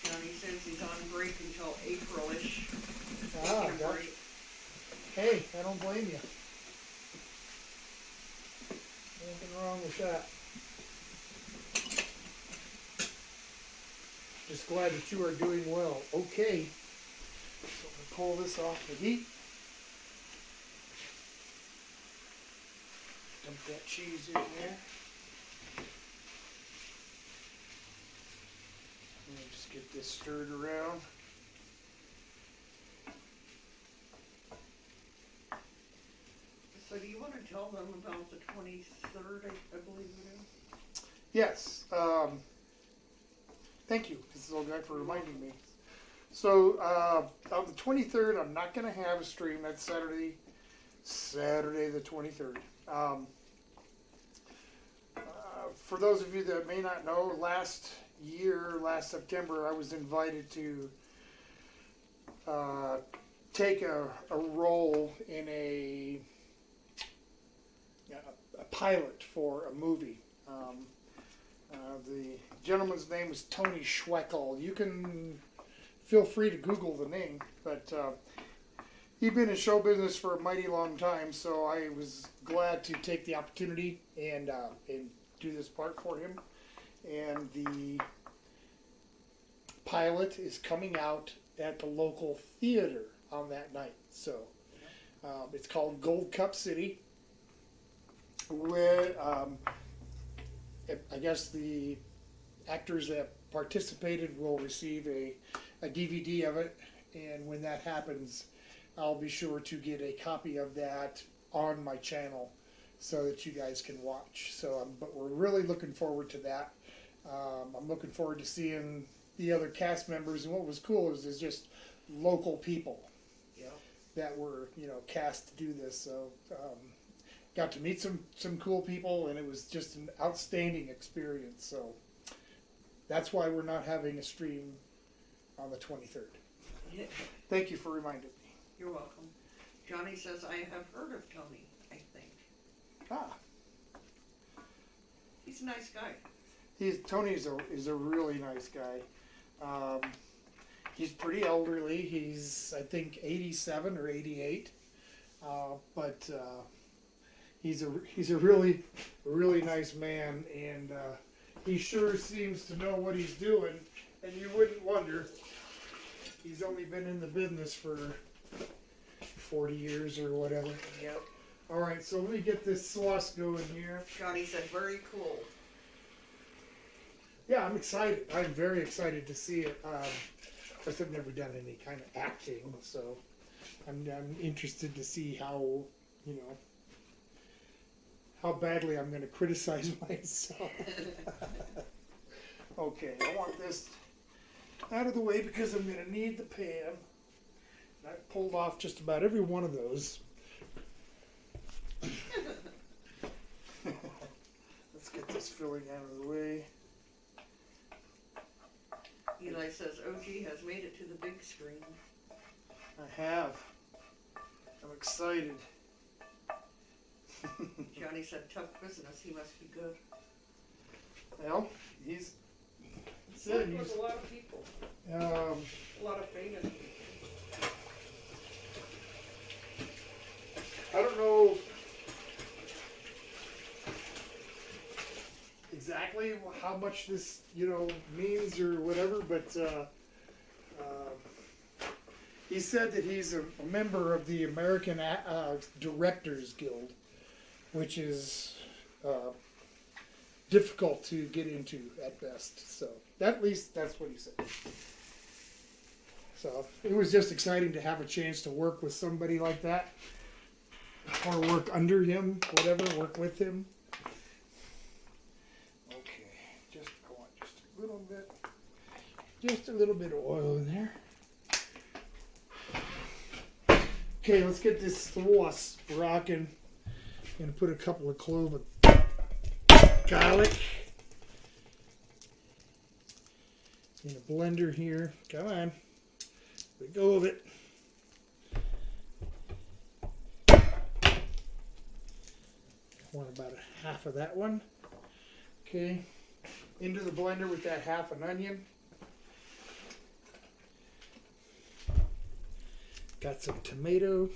Johnny says he's on break until April-ish. Ah, gotcha. Hey, I don't blame you. Nothing wrong with that. Just glad that you are doing well. Okay, so I'm going to pull this off the heat. Dump that cheese in there. Let me just get this stirred around. So do you want to tell them about the 23rd, I believe it is? Yes. Thank you, Mrs. Old Guy, for reminding me. So on the 23rd, I'm not going to have a stream. That's Saturday the 23rd. For those of you that may not know, last September, I was invited to take a role in a pilot for a movie. The gentleman's name is Tony Schweckel. You can feel free to Google the name, but he'd been in show business for a mighty long time, so I was glad to take the opportunity and do this part for him. And the pilot is coming out at the local theater on that night. So it's called Gold Cup City, where I guess the actors that participated will receive a DVD of it, and when that happens, I'll be sure to get a copy of that on my channel so that you guys can watch. So, but we're really looking forward to that. I'm looking forward to seeing the other cast members, and what was cool is just local people that were cast to do this. So got to meet some cool people, and it was just an outstanding experience. So that's why we're not having a stream on the 23rd. Yeah. Thank you for reminding me. You're welcome. Johnny says, I have heard of Tony, I think. Ah. He's a nice guy. Tony is a really nice guy. He's pretty elderly. He's, I think, 87 or 88. But he's a really nice man, and he sure seems to know what he's doing. And you wouldn't wonder. He's only been in the business for 40 years or whatever. Yep. All right, so let me get this sauce going here. Johnny said, very cool. Yeah, I'm excited. I'm very excited to see it. Of course, I've never done any kind of acting, so I'm interested to see how badly I'm going to criticize myself. Okay, I want this out of the way because I'm going to need the pan. I pulled off just about every one of those. Let's get this filling out of the way. Eli says, OG has made it to the big screen. I have. I'm excited. Johnny said, tough business. He must be good. Well, he's Worked with a lot of people. A lot of famous people. I don't know exactly how much this, means or whatever, but He said that he's a member of the American Directors Guild, which is difficult to get into at best. So at least that's what he said. So it was just exciting to have a chance to work with somebody like that, or work under him, whatever, work with him. Okay, just go on just a little bit. Just a little bit of oil in there. Okay, let's get this sauce rocking. I'm gonna put a couple of cloves of garlic in a blender here. Come on, let go of it. I want about a half of that one. Okay, into the blender with that half an onion. Got some tomato.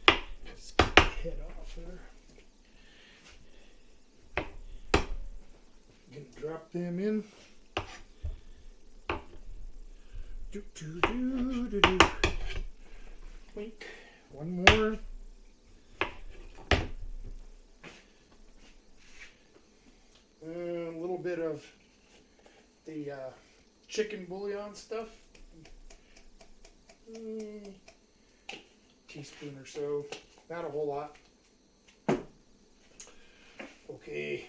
Let's get the head off there. Gonna drop them in. Do do do do do. Wink. One more. A little bit of the chicken bouillon stuff. Teaspoon or so, not a whole lot. Okay,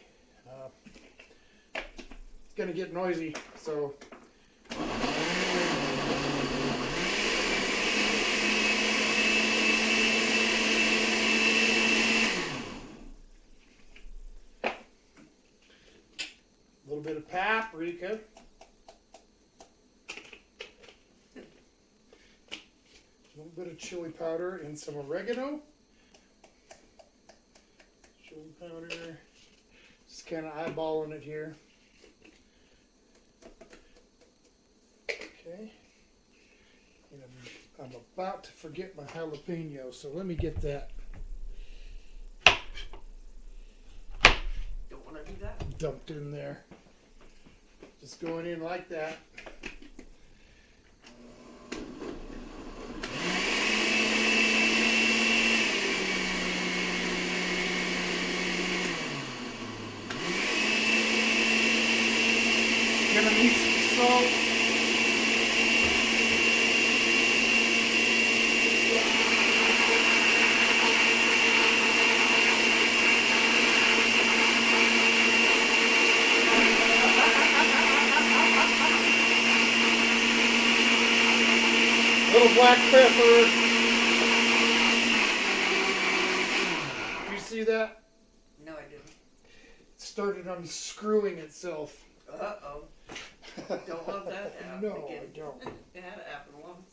it's gonna get noisy, so a little bit of paprika. A little bit of chili powder and some oregano. Chili powder. Just kind of eyeballing it here. Okay. And I'm about to forget my jalapeno, so let me get that Don't want to do that. dumped in there. Just going in like that. Gonna need some salt. Little black pepper. You see that? No, I didn't. It started unscrewing itself. Uh-oh. Don't want that to happen No, again. I don't. It had it happen once.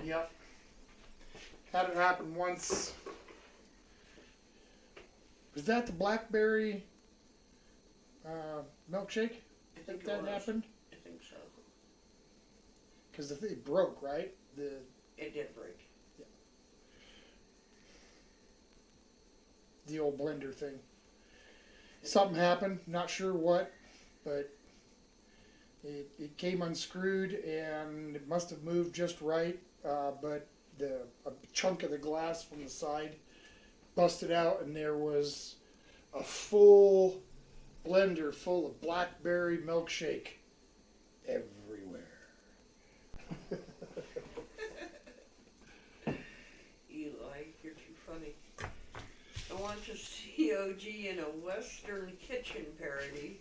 Yep. Had it happen once. Was that the blackberry milkshake? I think That it was. happened? I think so. Because the thing broke, right? It did break. The old blender thing. Something happened, not sure what, but it came unscrewed and it must have moved just right, but a chunk of the glass from the side busted out and there was a full blender full of blackberry milkshake everywhere. Eli, you're too funny. I want to see OG in a Western kitchen parody.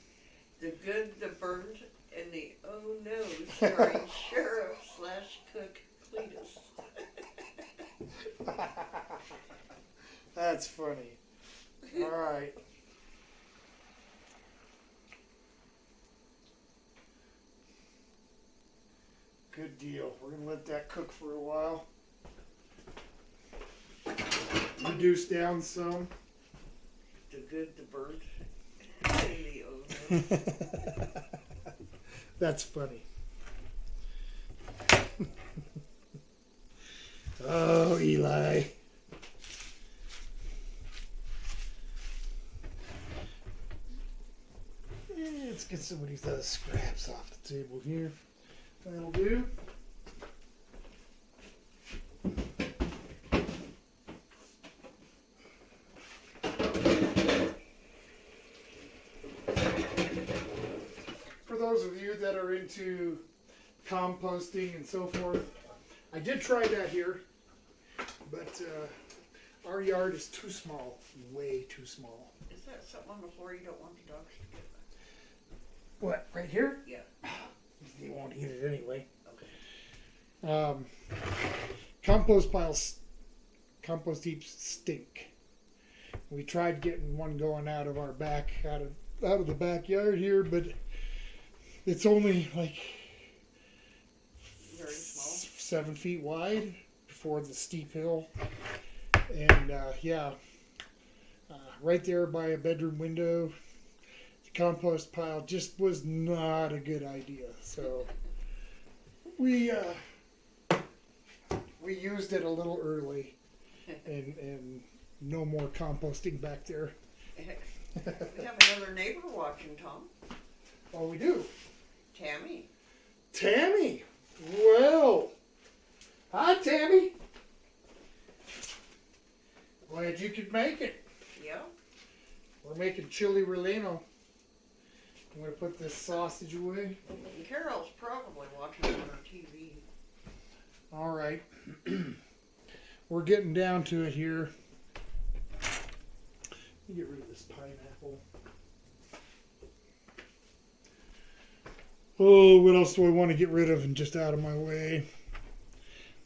The Good, the Burnt, and the Oh No, starring Sheriff/Cook Cletus. That's funny. All right. Good deal. We're going to let that cook for a while. Reduce down some. The Good, the Burnt, and the Oh No. That's funny. Oh, Eli. Let's get some of these other scraps off the table here. That'll do. those of you that are into composting and so forth, I did try that here, but our yard is too small, way too small. Is that something on the floor you don't want the dogs to get? What, right here? Yeah. They won't eat it anyway. Okay. Compost piles, compost heaps stink. We tried getting one going out of our back, out of the backyard here, but it's only like Very small. 7 feet wide before the steep hill, and right there by a bedroom window. The compost pile just was not a good idea, so we used it a little early, and no more composting back there. We have another neighbor watching, Tom. Oh, we do. Tammy. Tammy. Well, hi, Tammy. Glad you could make it. Yeah. We're making chili relleno. I'm going to put this sausage away. And Carol's probably watching on her TV. All right. We're getting down to it here. Let me get rid of this pineapple. Oh, what else do I want to get rid of and just out of my way?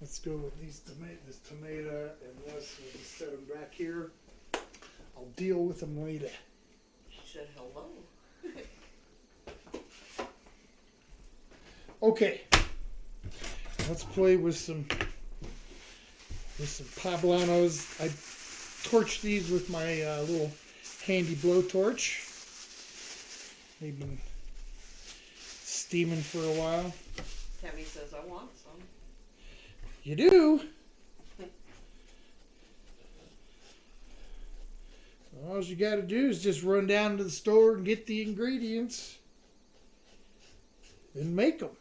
Let's go with this tomato and this. We'll just set them back here. I'll deal with them later. She said hello. Okay. Let's play with some poblanos. I torched these with my little handy blowtorch. They've been steaming for a while. Tammy says, I want some. You do? All you got to do is just run down to the store and get the ingredients and make them.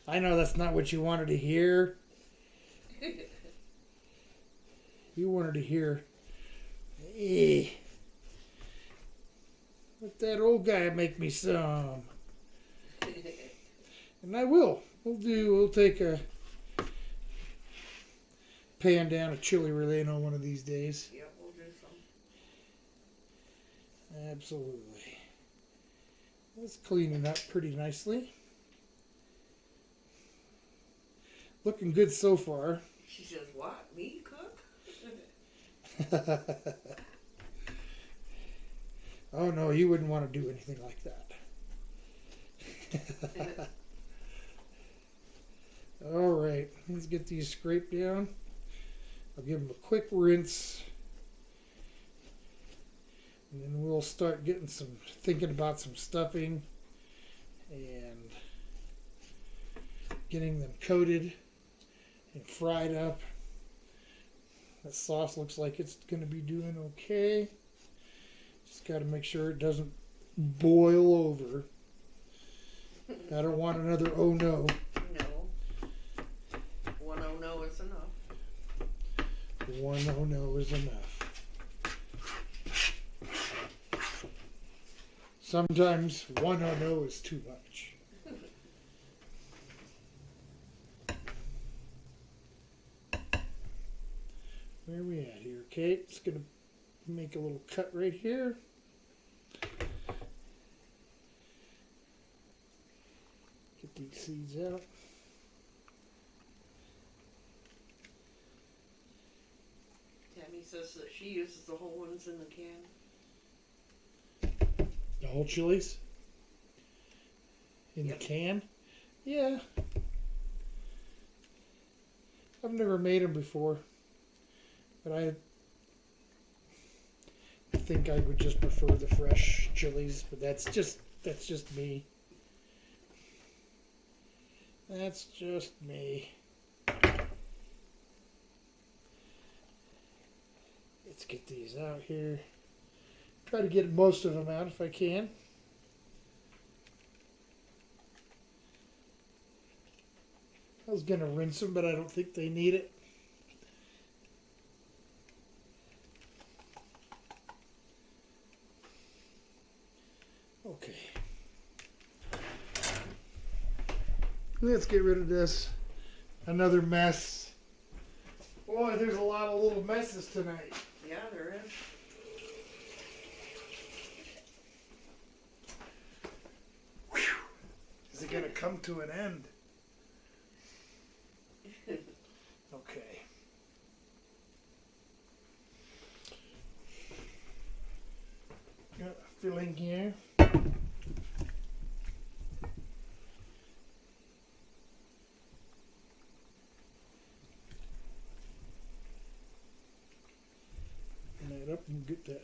I know that's not what you wanted to hear. You wanted to hear, hey, let that old guy make me some. And I will. We'll take a pan down a chili relleno one of these days. Yeah, we'll do some. Absolutely. Let's clean it up pretty nicely. Looking good so far. She says, what? Me cook? Oh no, you wouldn't want to do anything like that. All right, let's get these scraped down. I'll give them a quick rinse. And then we'll start thinking about some stuffing and getting them coated and fried up. That sauce looks like it's going to be doing okay. Just got to make sure it doesn't boil over. I don't want another oh no. No. One oh no is enough. One oh no is enough. Sometimes one oh no is too much. Where are we at here, Kate? It's going to make a little cut right here. Get these seeds out. Tammy says that she uses the whole ones in the can. The whole chilies? In Yep. the can? Yeah. I've never made them before. But I think I would just prefer the fresh chilies, but that's just me. That's just me. Let's get these out here. Try to get most of them out if I can. I was going to rinse them, but I don't think they need it. Let's get rid of this. Another mess. Boy, there's a lot of little messes tonight. Yeah, there is. Whew. Is it going to come to an end? Okay. Got a filling here. That up and get that.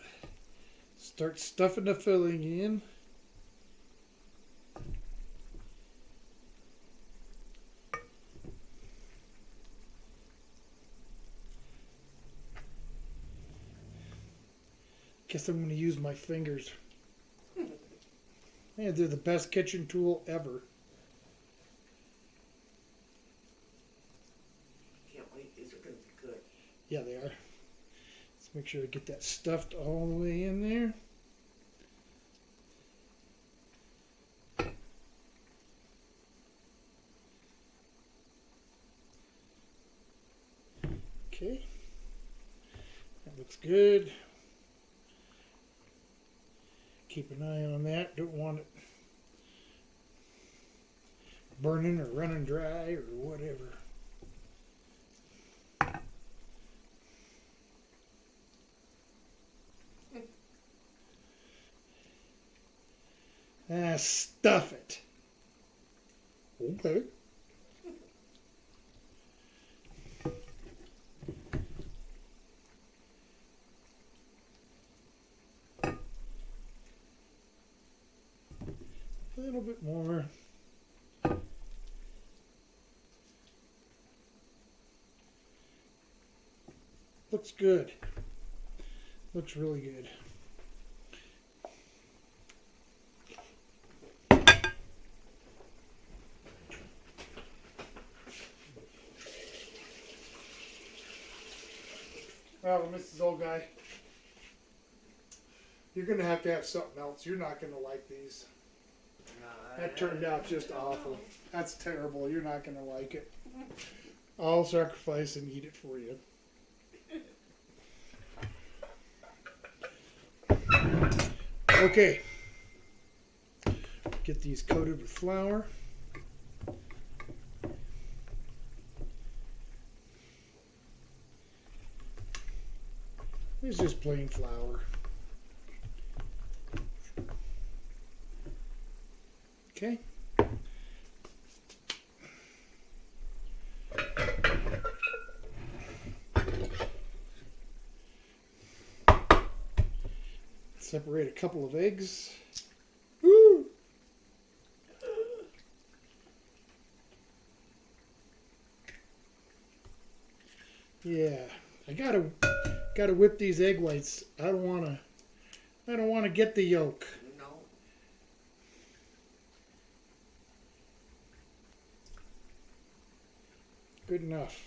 Start stuffing the filling in. Guess I'm going to use my fingers. Yeah, they're the best kitchen tool ever. Can't wait. These are going to be good. Yeah, they are. Let's make sure to get that stuffed all the way in there. Okay. That looks good. Keep an eye on that. Don't want it burning or running dry or whatever. Stuff it. Okay. A little bit more. Looks good. Looks really good. Well, Mrs. Old Guy, you're going to have something else. You're not going to like these. That turned out just awful. That's terrible. You're not going to like it. I'll sacrifice and eat it for you. Okay. Get these coated with flour. It's just plain flour. Okay. Separate a couple of eggs. Woo! Yeah, I gotta whip these egg whites. I don't wanna get the yolk. No. Good enough.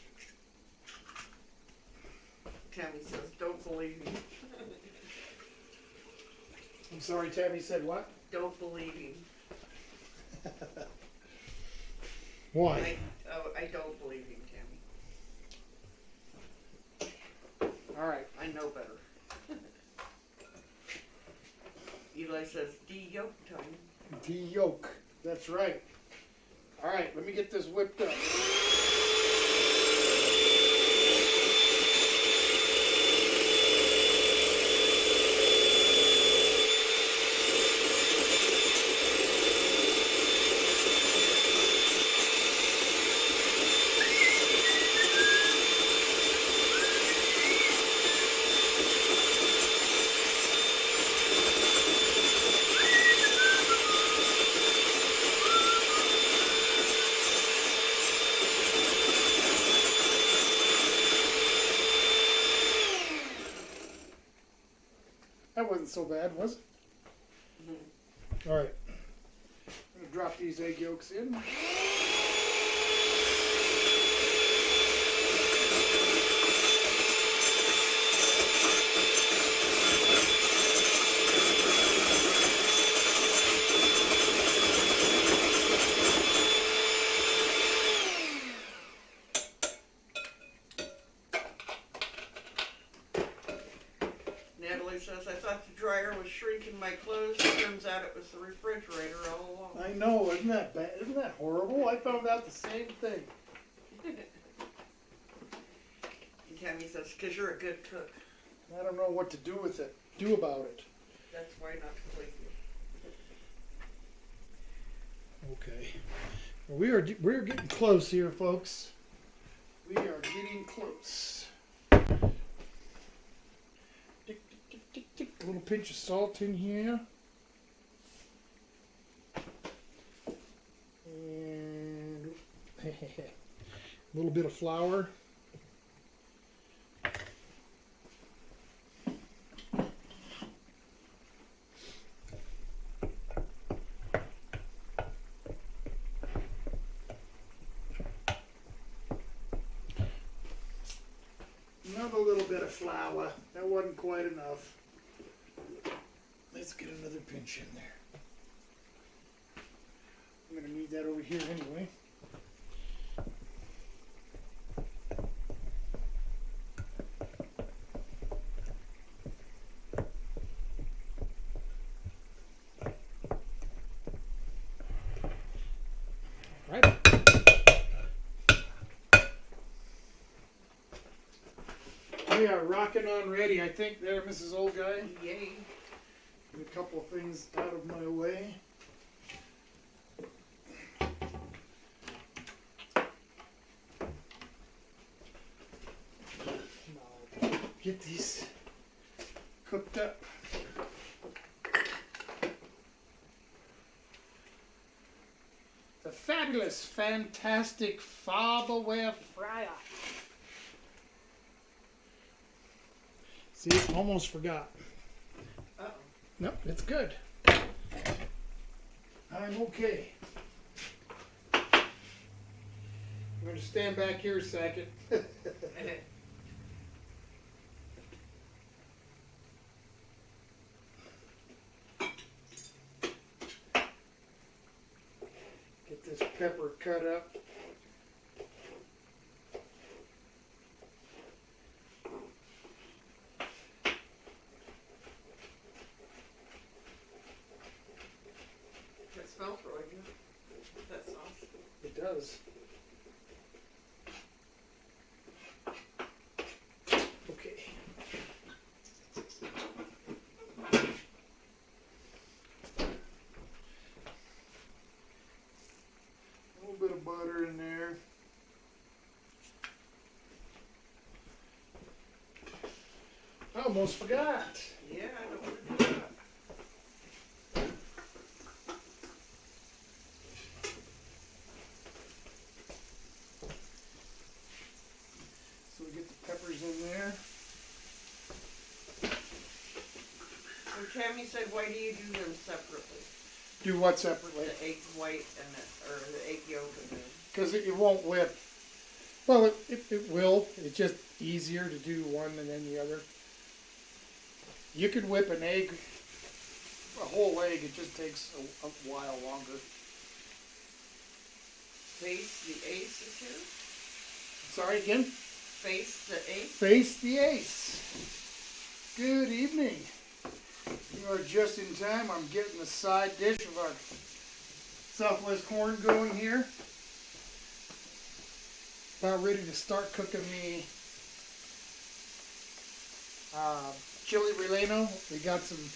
Tammy says, don't believe me. I'm sorry, Tammy said what? Don't believe him. Why? I don't believe him, Tammy. All right. I know better. Eli says, de-yolk time. De-yolk. That's right. All right, let me get this whipped up. That wasn't so bad, was it? Mm-hmm. All right. I'm going to drop these egg yolks in. Natalie says, I thought the dryer was shrinking my clothes. Turns out it was the refrigerator all along. I know, isn't that bad? Isn't that horrible? I found out the same thing. And Tammy says, because you're a good cook. I don't know what to do about it. That's why not to believe you. Okay. Well, we're getting close here, folks. We are getting close. Tick, tick, tick, tick, tick. A little pinch of salt in here. And a little bit of flour. Another little bit of flour. That wasn't quite enough. Let's get another pinch in there. I'm going to need that over here anyway. Right. We are rocking on ready, I think, there, Mrs. Old Guy. Yay. Get a couple of things out of my way. Now, get these cooked up. The fabulous, fantastic Farberware fryer. See, almost forgot. Uh-oh. Nope, it's good. I'm okay. I'm going to stand back here a second. Get this pepper cut up. That smells really good. That sauce. It does. Okay. A little bit of butter in there. I almost forgot. Yeah, I don't want to do that. So we get the peppers in there. And Tammy said, why do you do them separately? Do what separately? The egg white and or the egg yolk and the... Because it won't whip. Well, it will. It's just easier to do one and then the other. You could whip an egg, a whole egg. It just takes a while longer. Face the ace is here? Sorry again? Face the ace? Face the ace. Good evening. You are just in time. I'm getting the side dish of our Southwest corn going here. About ready to start cooking the chili relleno. We got some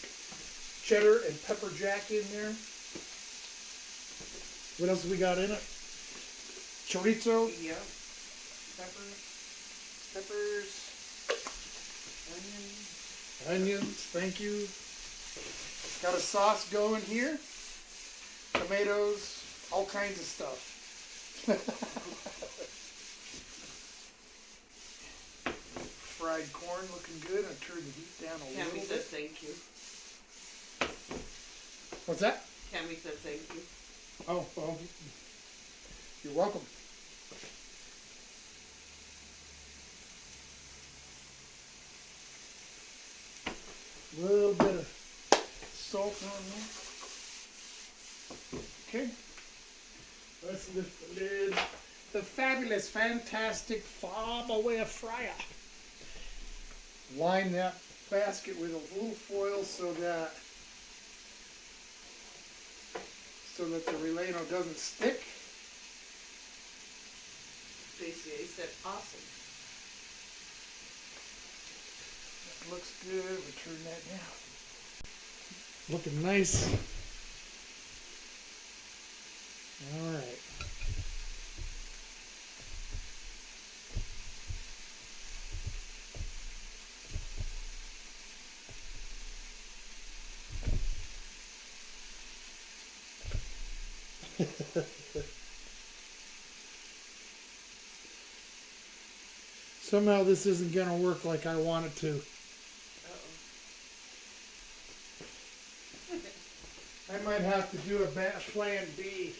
cheddar and pepper jack in there. What else have we got in it? Chorizo. Yep. Peppers. Onions, thank you. Got a sauce going here. Tomatoes, all kinds of stuff. Fried corn looking good. I turned the heat down a Tammy little said bit. thank you. What's that? Tammy said thank you. Oh, well, you're welcome. A little bit of salt on there. Okay. Let's lift the lid. The fabulous, fantastic Farberware fryer. Line that basket with a little foil so that the relleno doesn't stick. Basically, he said, awesome. That looks good. We'll turn that down. Looking nice. All right. Somehow this isn't going to work like I want it to. I might have to do a plan B.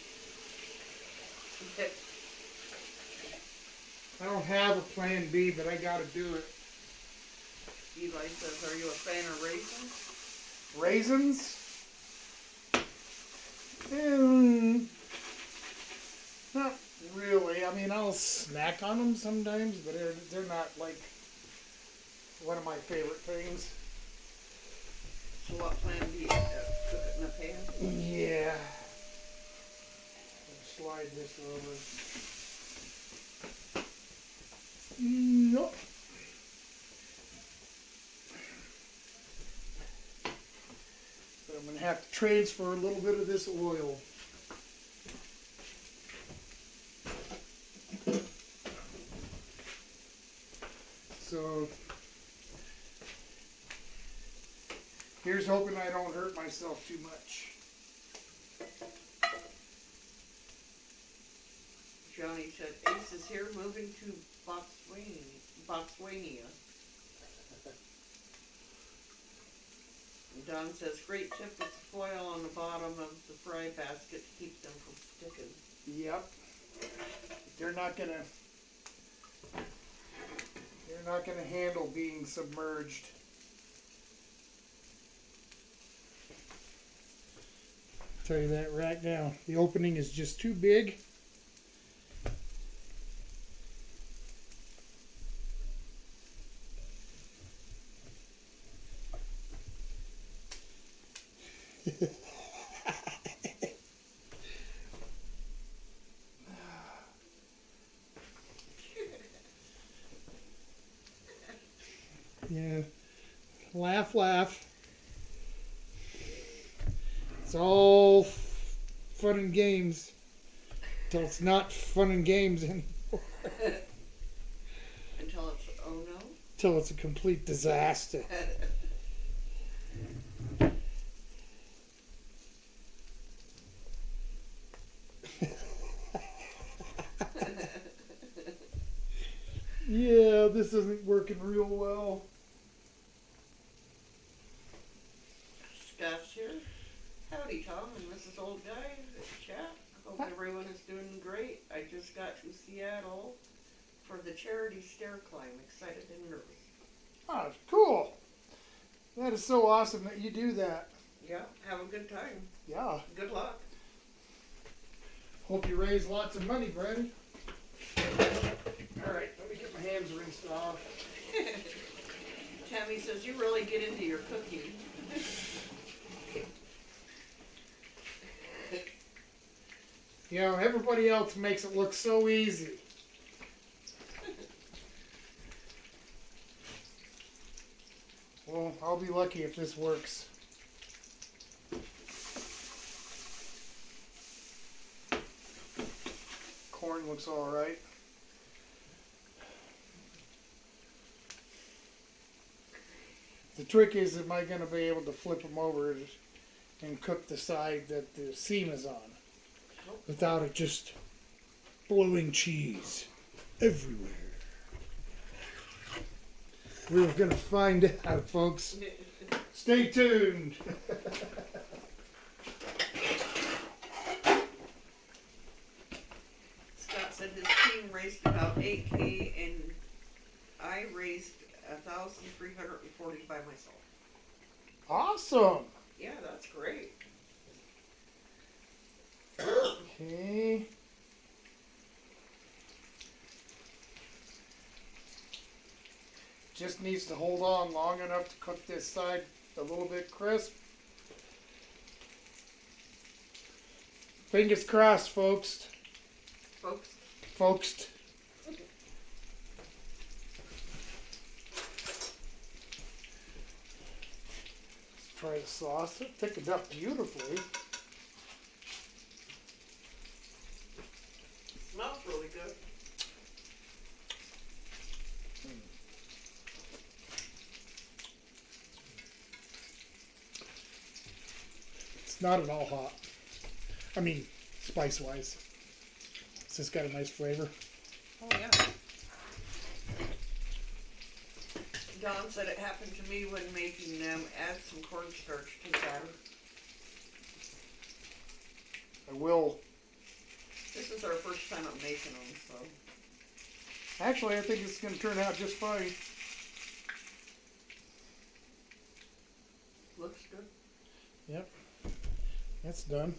I don't have a plan B, but I got to do it. Eli says, are you a fan of raisins? Raisins? Not really. I mean, I'll snack on them sometimes, but they're not like one of my favorite things. So what plan do you cook it in a pan? Yeah. I'll slide this over. Nope. But I'm going to have to transfer a little bit of this oil. So here's hoping I don't hurt myself too much. Johnny said, Ace is here moving to Botswana. And Don says, great tip with the foil on the bottom of the fry basket to keep them from sticking. Yep. They're not gonna handle being submerged. I'll tell you that right now. The opening is just too big. Yeah, laugh, laugh. It's all fun and games until it's not fun and games anymore. Until it's, oh no? Until it's a complete disaster. Yeah, this isn't working real well. Scott's here. Howdy, Tom and Mrs. Old Guy. Chat. Hope everyone is doing great. I just got to Seattle for the charity stair climb. Excited and nervous. Oh, cool. That is so awesome that you do that. Yeah, have a good time. Yeah. Good luck. Hope you raise lots of money, Brady. All right, let me get my hands rinsed off. Tammy says, you really get into your cooking. You know, everybody else makes it look so easy. Well, I'll be lucky if this works. Corn looks all right. The trick is, am I going to be able to flip them over and cook the side that the seam is on without it just blowing cheese everywhere? We're going to find out, folks. Stay tuned. Scott said his team raised about 8K and I raised 1,340 by myself. Awesome. Yeah, that's great. Okay. Just needs to hold on long enough to cook this side a little bit crisp. Fingers crossed, folks. Folks. Let's try the sauce. It thickened up beautifully. Smells really good. It's not at all hot. I mean, spice-wise. It's just got a nice flavor. Oh, yeah. Don said it happened to me when making them. Add some cornstarch to batter. I will. This is our first time I'm making them, so. Actually, I think it's going to turn out just fine. Looks good. Yep. That's done.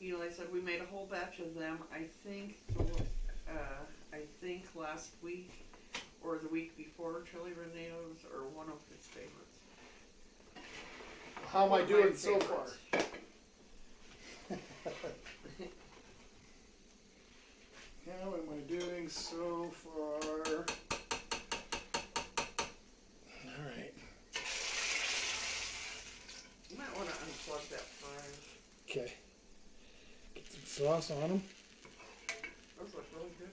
Eli said we made a whole batch of them. I think last week or the week before, chili rellenos are one of his favorites. How am I doing so far? How am I doing so far? Alright. You might want to unplug that fryer. Okay. Get some sauce on them. Those look really good.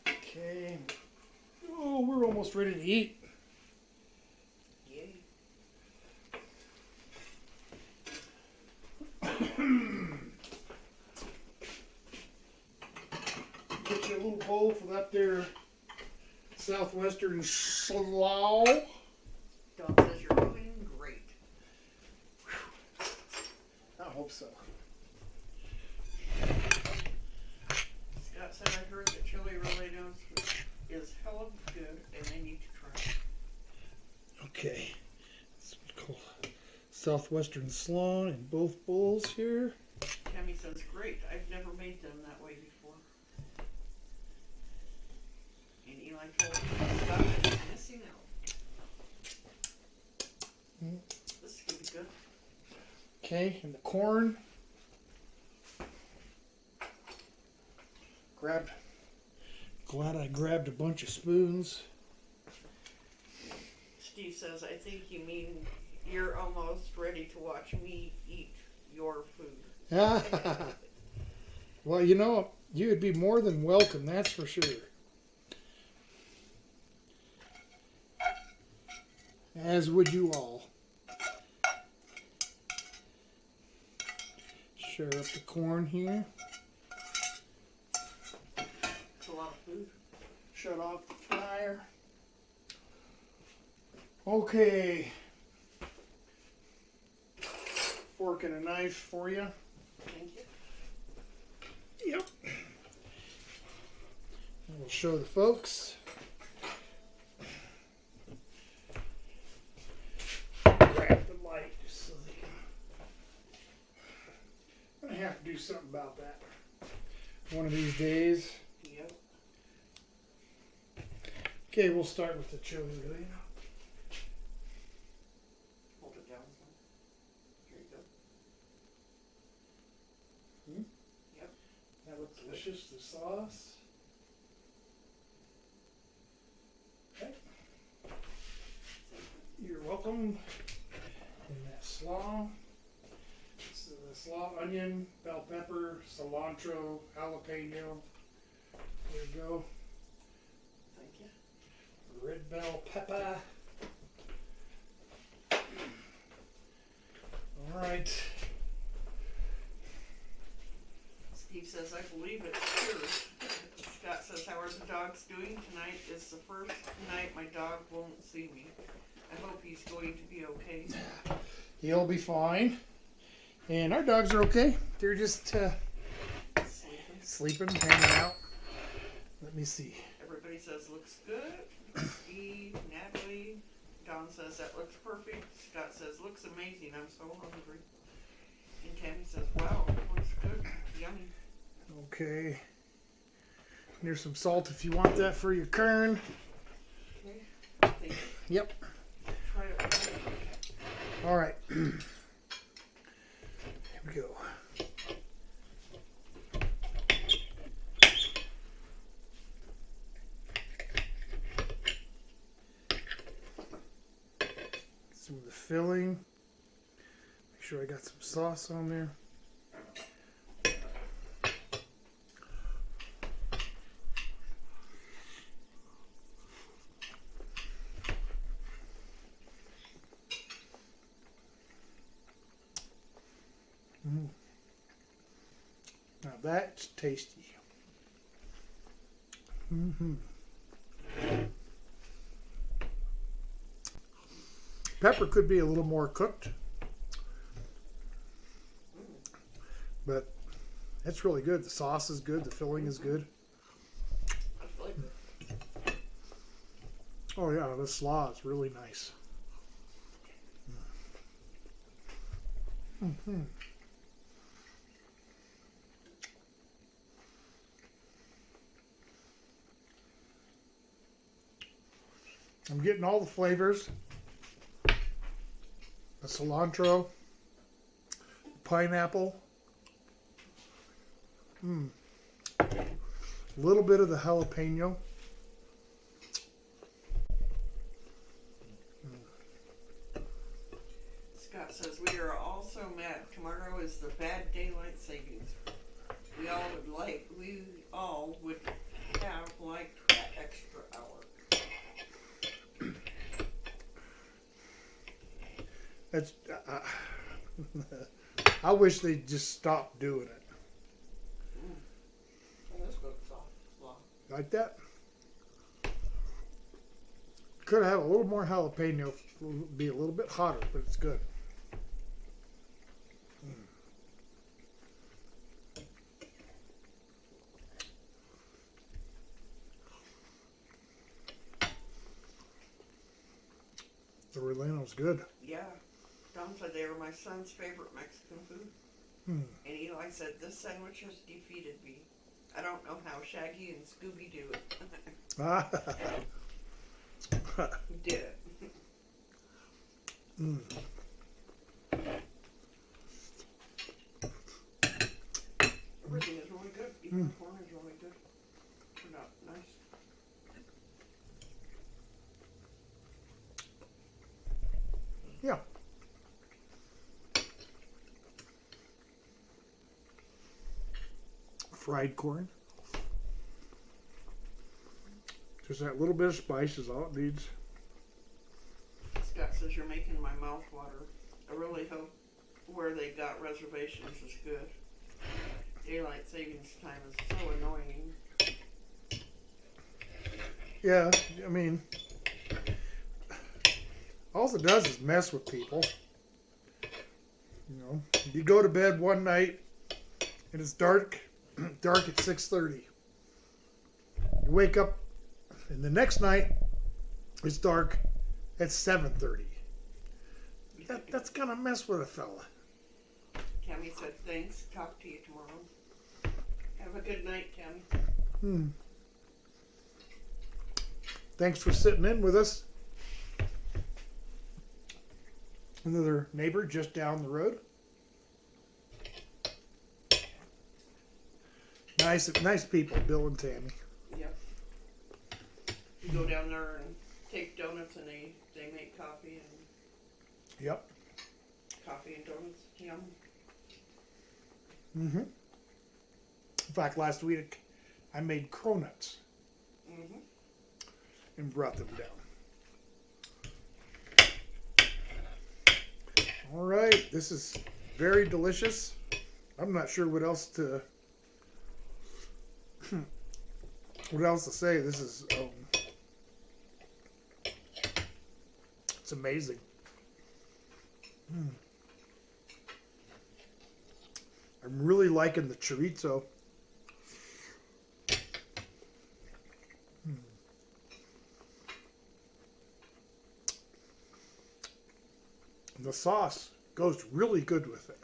Okay. Oh, we're almost ready to eat. Yay. Get you a little bowl for that there southwestern slaw. Don says you're doing great. I hope so. Scott said I heard that chili rellenos is hella good and I need to try it. Okay. It's called southwestern slaw in both bowls here. Tammy says great. I've never made them that way before. And Eli told me Scott is missing out. This is gonna be good. Okay, and the corn. Glad I grabbed a bunch of spoons. Steve says, I think you mean you're almost ready to watch me eat your food. Well, you know, you would be more than welcome, that's for sure. As would you all. Share up the corn here. It's a lot of food. Shut off the fire. Okay. Fork and a knife for you. Thank you. Yep. And we'll show the folks. Grab the light just so they can. I'm gonna have to do something about that one of these days. Yep. Okay, we'll start with the chili relleno. Hold it down some. There you go. Yep. That looks delicious, the sauce. Okay. You're welcome. And that slaw. So the slaw, onion, bell pepper, cilantro, jalapeno. There you go. Thank you. Red bell pepper. All right. Steve says, I believe it's cured. Scott says, how are the dogs doing? Tonight is the first night my dog won't see me. I hope he's going to be okay. He'll be fine. And our dogs are okay. They're just sleeping, hanging out. Let me see. Everybody says looks good. Steve, Natalie, Don says, that looks perfect. Scott says, looks amazing. I'm so hungry. And Tammy says, wow, looks good. Yummy. Okay. Here's some salt if you want that for your kern. Okay. Thank you. Yep. Try it right. All right. Here we go. Some of the filling. Make sure I got some sauce on there. Now that's tasty. Pepper could be a little more cooked, but it's really good. The sauce is good. The filling is good. That's really good. Oh yeah, the slaw is really nice. I'm getting all the flavors. The cilantro, pineapple, a little bit of the jalapeno. Scott says, we are all so mad. Tomorrow is the bad daylight savings. We all would have liked that extra hour. That's. I wish they'd just stop doing it Let's go soft slaw. like that. Could have had a little more jalapeno, be a little bit hotter, but it's good. The Relleno's good. Yeah. Don said they were my son's favorite Mexican food. And Eli said, this sandwich has defeated me. I don't know how Shaggy and Scooby do it. He did it. Everything is really good. Even the corn is really good. Turned out nice. Yeah. Fried corn. Just that little bit of spice is all it needs. Scott says you're making my mouth water. I really hope where they got reservations is good. Daylight savings time is so annoying. Yeah, I mean, all it does is mess with people. You know, you go to bed one night and it's dark at 6:30. You wake up and the next night it's dark at 7:30. That's gonna mess with a fella. Tammy said thanks. Talk to you tomorrow. Have a good night, Tammy. Thanks for sitting in with us. Another neighbor just down the road. Nice people, Bill and Tammy. Yep. You go down there and take donuts and they make coffee and Yep. coffee and donuts. Yum. In fact, last week I made cronuts and brought them down. All right, this is very delicious. I'm not sure what else to say. This is it's amazing. I'm really liking the chorizo. The sauce goes really good with it.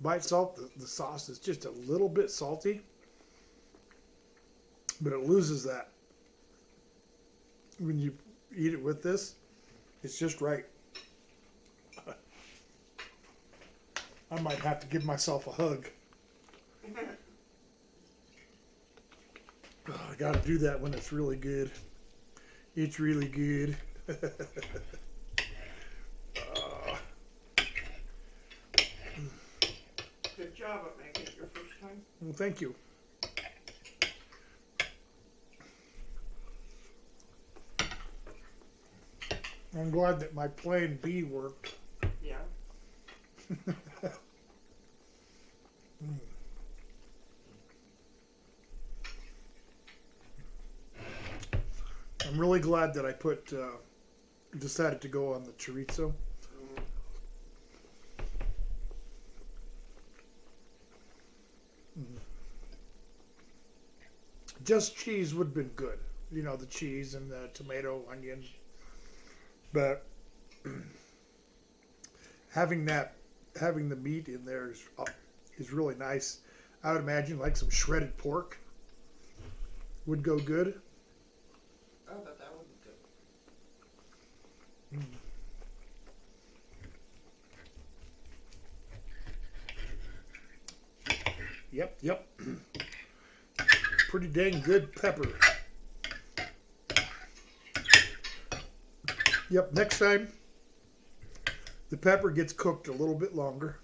By itself, the sauce is just a little bit salty, but it loses that when you eat it with this. It's just right. I might have to give myself a hug. Oh, I got to do that when it's really good. It's really good. Good job at making it your first time. Well, thank you. I'm glad that my plan B worked. Yeah. I'm really glad that I decided to go on the chorizo. Just cheese would have been good. You know, the cheese and the tomato, onion. But having the meat in there is really nice. I would imagine like some shredded pork would go good. Oh, but that would be good. Yep. Pretty dang good pepper. Yep, next time the pepper gets cooked a little bit longer.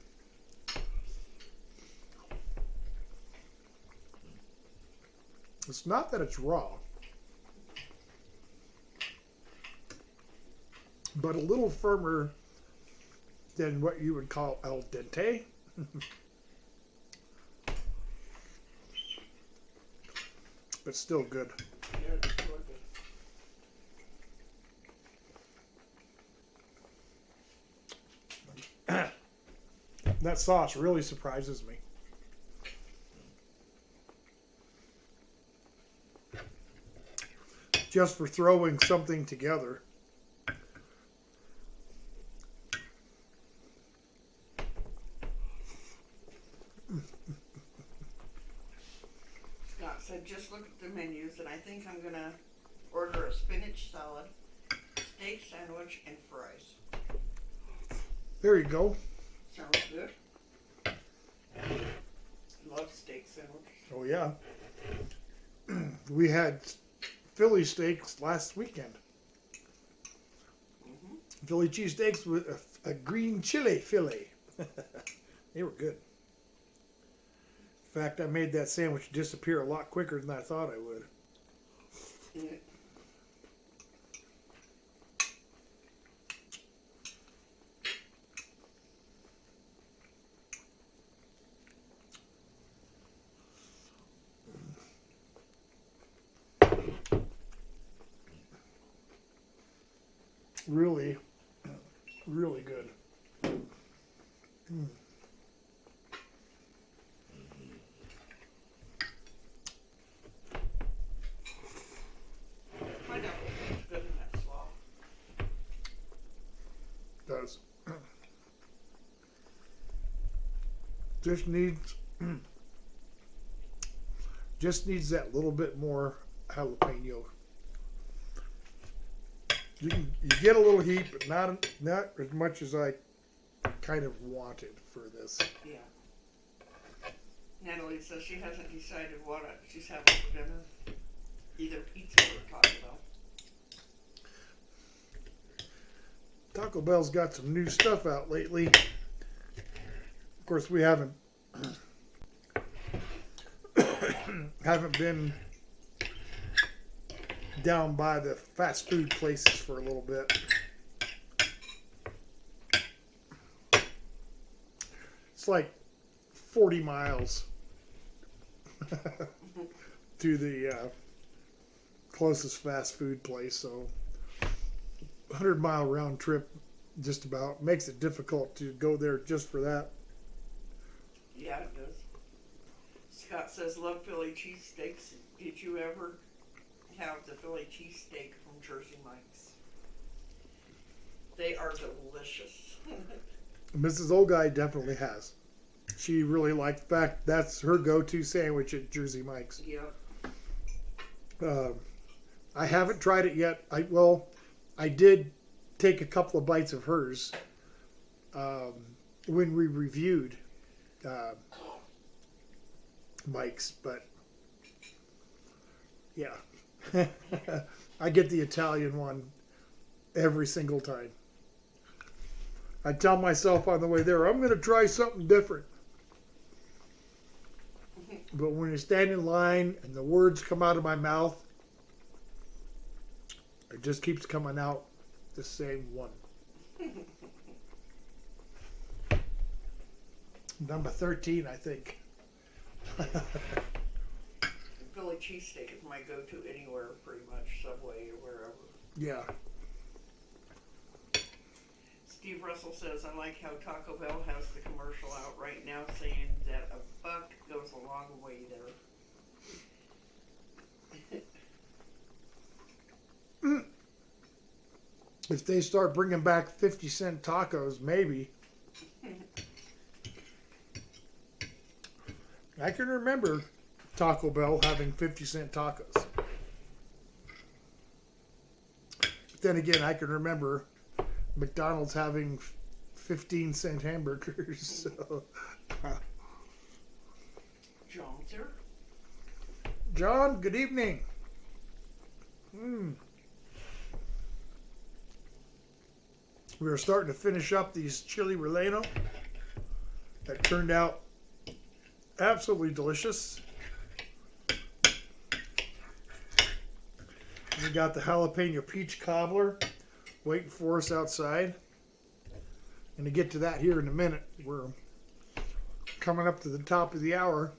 It's not that it's raw, but a little firmer than what you would call al dente. But still good. Yeah, it's really good. That sauce really surprises me. Just for throwing something together. Scott said, just look at the menus, and I think I'm going to order a spinach salad, steak sandwich, and fries. There you go. Sounds good. Love steak sandwich. Oh yeah. We had Philly steaks last weekend. Philly cheesesteaks with a green chili fillet. They were good. In fact, I made that sandwich disappear a lot quicker than I thought I would. Yeah. Really, really good. Pineapple tastes good in that slaw. Does. Just needs that little bit more jalapeno. You get a little heat, but not as much as I kind of wanted for this. Yeah. Natalie says she hasn't decided what she's having for dinner. Either pizza or Taco Bell. Taco Bell's got some new stuff out lately. Of course, we haven't been down by the fast food places for a little bit. It's like 40 miles to the closest fast food place, so 100-mile round trip just about makes it difficult to go there just for that. Yeah, it does. Scott says, love Philly cheesesteaks. Did you ever have the Philly cheesesteak from Jersey Mike's. They are delicious. Mrs. Old Guy definitely has. She really liked. In fact, that's her go-to sandwich at Jersey Mike's. Yep. I haven't tried it yet. I did take a couple of bites of hers when we reviewed Mike's, but yeah, I get the Italian one every single time. I tell myself on the way there, I'm going to try something different. But when you stand in line and the words come out of my mouth, it just keeps coming out the same one. Number 13, I think. Philly cheesesteak is my go-to anywhere, pretty much, Subway or wherever. Yeah. Steve Russell says, I like how Taco Bell has the commercial out right now saying that a buck goes a long way there. If they start bringing back 50-cent tacos, maybe. I can remember Taco Bell having 50-cent tacos. But then again, I can remember McDonald's having 15-cent hamburgers. So. John's here. John, good evening. We are starting to finish up these chili relleno that turned out absolutely delicious. We got the jalapeno peach cobbler waiting for us outside. And to get to that here in a minute, we're coming up to the top of the hour.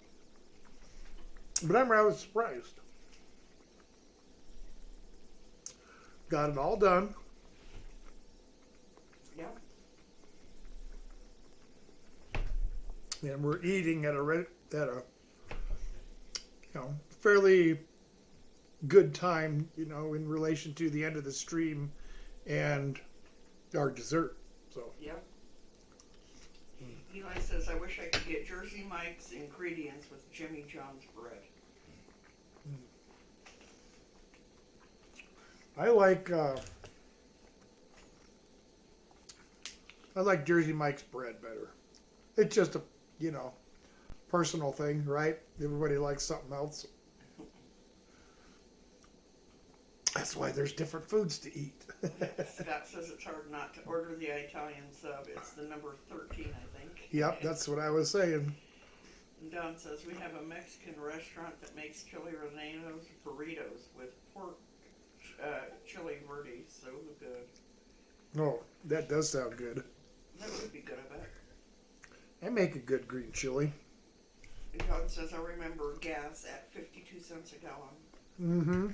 But I'm rather surprised. Got it all done. Yeah. And we're eating at a fairly good time, in relation to the end of the stream and our dessert. So Yeah. Eli says, I wish I could get Jersey Mike's ingredients with Jimmy John's bread. I like Jersey Mike's bread better. It's just a personal thing, right? Everybody likes something else. That's why there's different foods to eat. Scott says it's hard not to order the Italian sub. It's the number 13, I think. Yep, that's what I was saying. And Don says we have a Mexican restaurant that makes chili rellenos burritos with pork chili verde. So good. Oh, that does sound good. That would be good, I bet. They make a good green chili. And Don says I remember gas at 52 cents a gallon. Mm-hmm.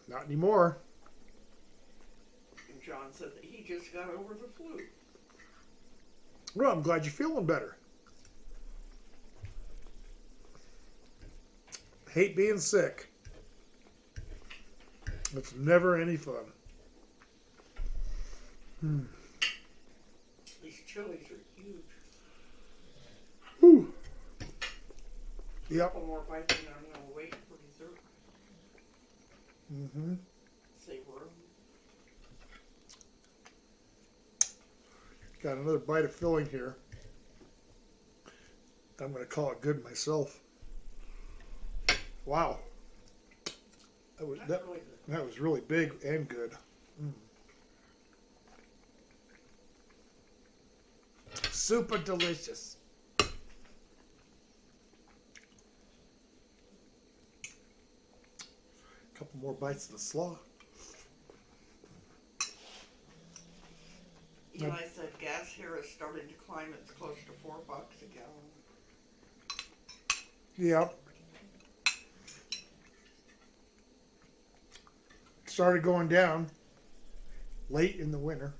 Not anymore. And John said that he just got over the flu. Well, I'm glad you're feeling better. Hate being sick. It's never any fun. These chilies are huge. Whew. Yep. Couple more bites and I'm going to wait for dessert. Mm-hmm. Savor them. Got another bite of filling here. I'm going to call it good myself. Wow. Really good. That was really big and good. Super delicious. Couple more bites of the slaw. Eli said gas here is starting to climb. It's close to $4 a gallon. Yep. Started going down late in the winter.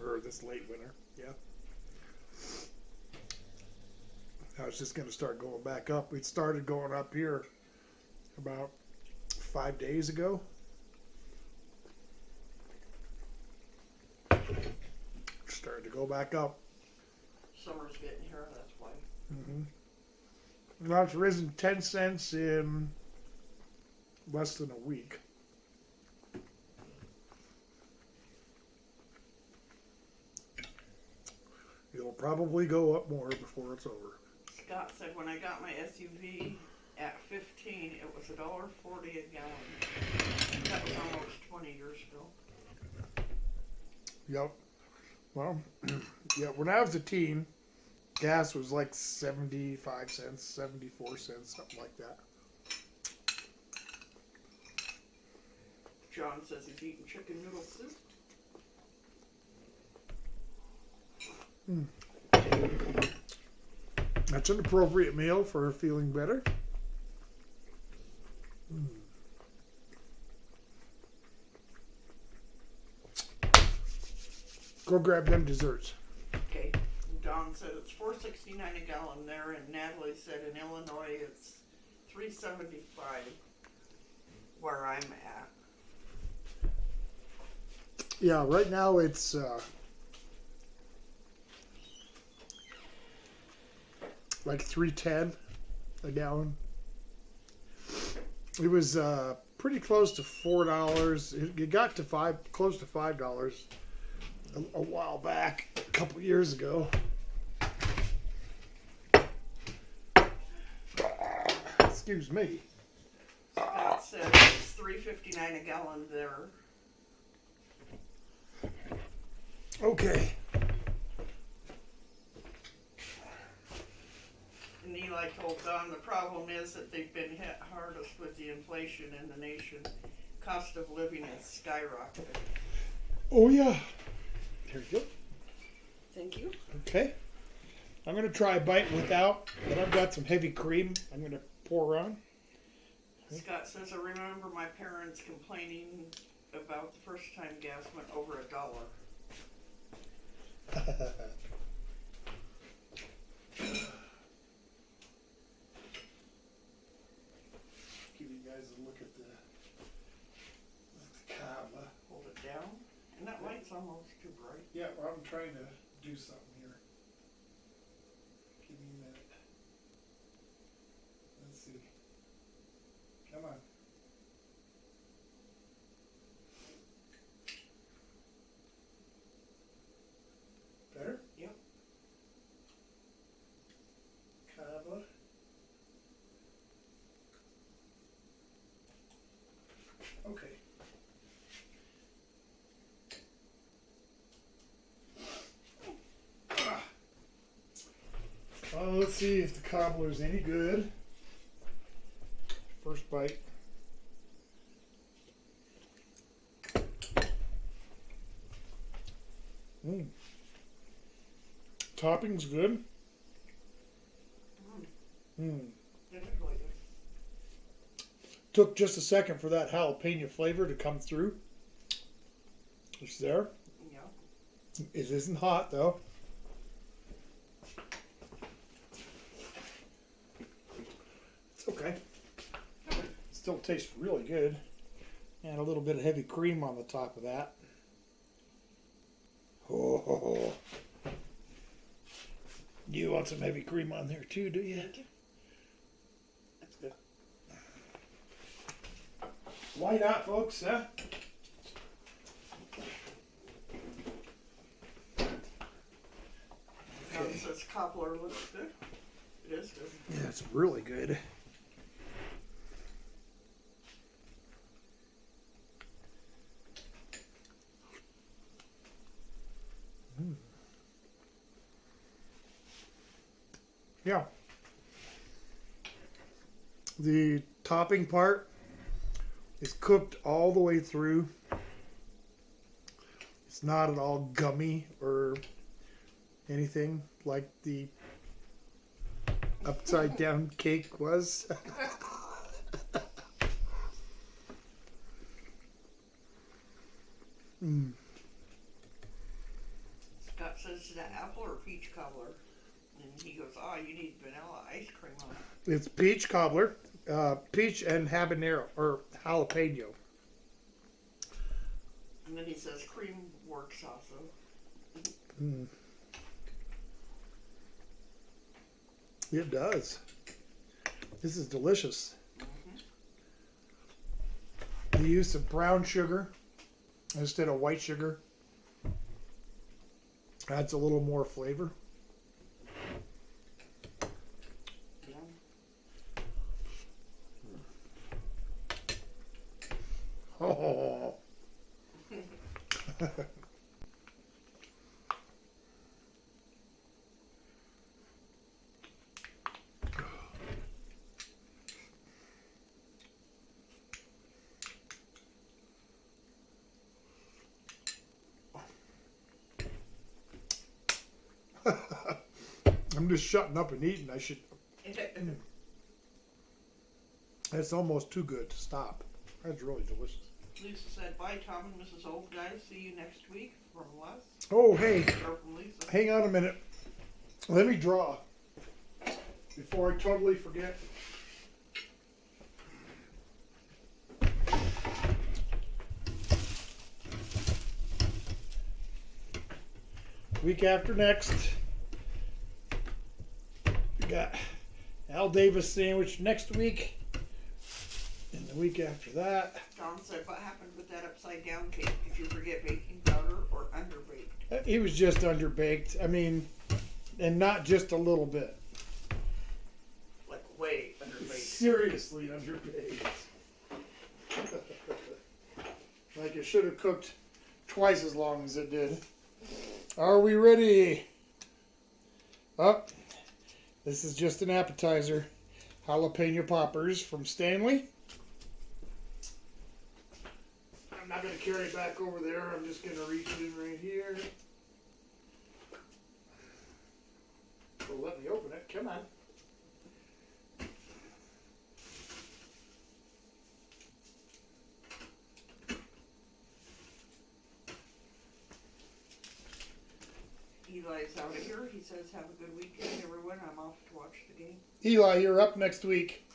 Or this late winter, yeah. Now it's just going to start going back up. It started going up here about 5 days ago. Started to go back up. Summer's getting here, that's why. Now it's risen 10 cents in less than a week. It'll probably go up more before it's over. Scott said when I got my SUV at 15, it was $1.40 a gallon. That was almost 20 years ago. Yep. Well, yeah, when I was a teen, gas was like 75 cents, 74 cents, something like that. John says he's eating chicken noodle soup. That's an appropriate meal for feeling better. Go grab them desserts. Okay. Don said it's $4.69 a gallon there, and Natalie said in Illinois it's $3.75 where I'm at. Yeah, right now it's like $3.10 a gallon. It was pretty close to $4. It got to close to $5 a while back, a couple years ago. Excuse me. Scott said it's $3.59 a gallon there. Okay. And Eli told Don the problem is that they've been hit hardest with the inflation in the nation. Cost of living has skyrocketed. Oh yeah. Here you go. Thank you. Okay. I'm going to try a bite without, but I've got some heavy cream I'm going to pour on. Scott says, I remember my parents complaining about the first time gas went over $1. Give you guys a look at the cava. Hold it down. And that light's almost too bright. Yeah, well, I'm trying to do something here. Give me a minute. Let's see. Come on. Better? Yep. Cava. Okay. Let's see if the cobbler's any good. First bite. Topping's good. Definitely. Took just a second for that jalapeno flavor to come through. It's there. Yeah. It isn't hot though. It's okay. Still tastes really good. And a little bit of heavy cream on the top of that. Oh. You want some heavy cream on there too, do you? Thank you. That's good. Why not, folks, huh? Don says cobbler looks good. It is good. Yeah, it's really good. Yeah. The topping part is cooked all the way through. It's not at all gummy or anything like the upside down cake was. Scott says, is that apple or peach cobbler? And he goes, oh, slaw, you need vanilla ice cream on it. It's peach cobbler, peach and habanero, or jalapeno. And then he says cream works also. Mm. It does. This is delicious. The use of brown sugar instead of white sugar adds a little more flavor. Oh. I'm just shutting up and eating. I should. That's almost too good to stop. That's really delicious. Lisa said, bye, Tom and Mrs. Old Guy. See you next week from Les. Oh, hey. Or from Lisa. Hang on a minute. Let me draw before I totally forget. Week after next, we got Al Davis sandwich next week, and the week after that. Tom said, what happened with that upside down cake? Did you forget baking powder or underbaked? He was just underbaked. I mean, and not just a little bit. Like way underbaked. Seriously underbaked. Like it should have cooked twice as long as it did. Are we ready? Oh, this is just an appetizer. Jalapeno poppers from Stanley. I'm not going to carry it back over there. I'm just going to reach it in right here. Well, let me open it. Come on. Eli's out of here. He says, have a good weekend, everyone. I'm off to watch the game. Eli, you're up next week.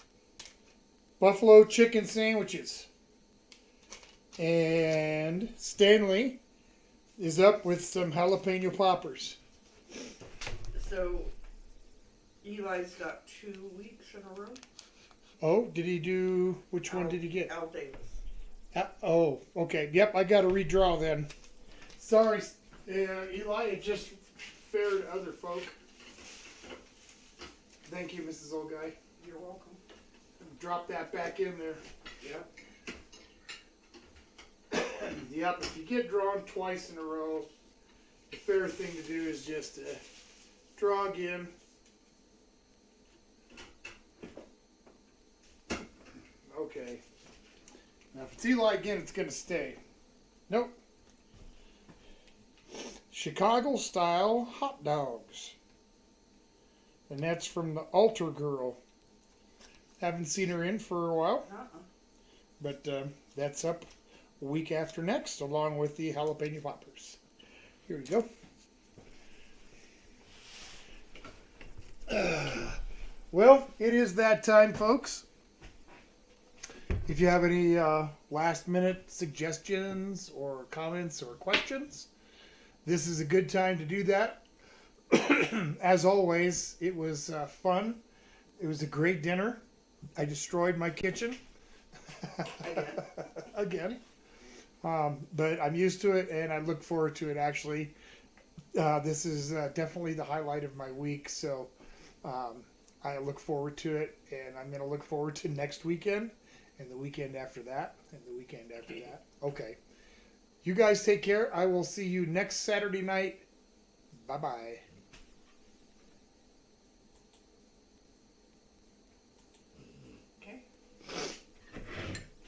Buffalo chicken sandwiches. And Stanley is up with some jalapeno poppers. So, Eli's got 2 weeks in a row. Oh, did he do, which one did he get? Al Davis. Oh, okay. Yep, I got to redraw then. Sorry, Eli, it just fared other folk. Thank you, Mrs. Old Guy. You're welcome. Drop that back in there. Yep. Yep, if you get drawn twice in a row, the fair thing to do is just draw again. Okay. Now, if it's Eli again, it's going to stay. Nope. Chicago style hot dogs. And that's from the Altar Girl. Haven't seen her in for a while. But that's up a week after next, along with the jalapeno poppers. Here we go. Well, it is that time, folks. If you have any last minute suggestions or comments or questions, this is a good time to do that. As always, it was fun. It was a great dinner. I destroyed my kitchen. Again. But I'm used to it, and I look forward to it, actually. This is definitely the highlight of my week, so I look forward to it, and I'm going to look forward to next weekend, and the weekend after that, and the weekend after that. Okay. You guys take care. I will see you next Saturday night. Bye-bye.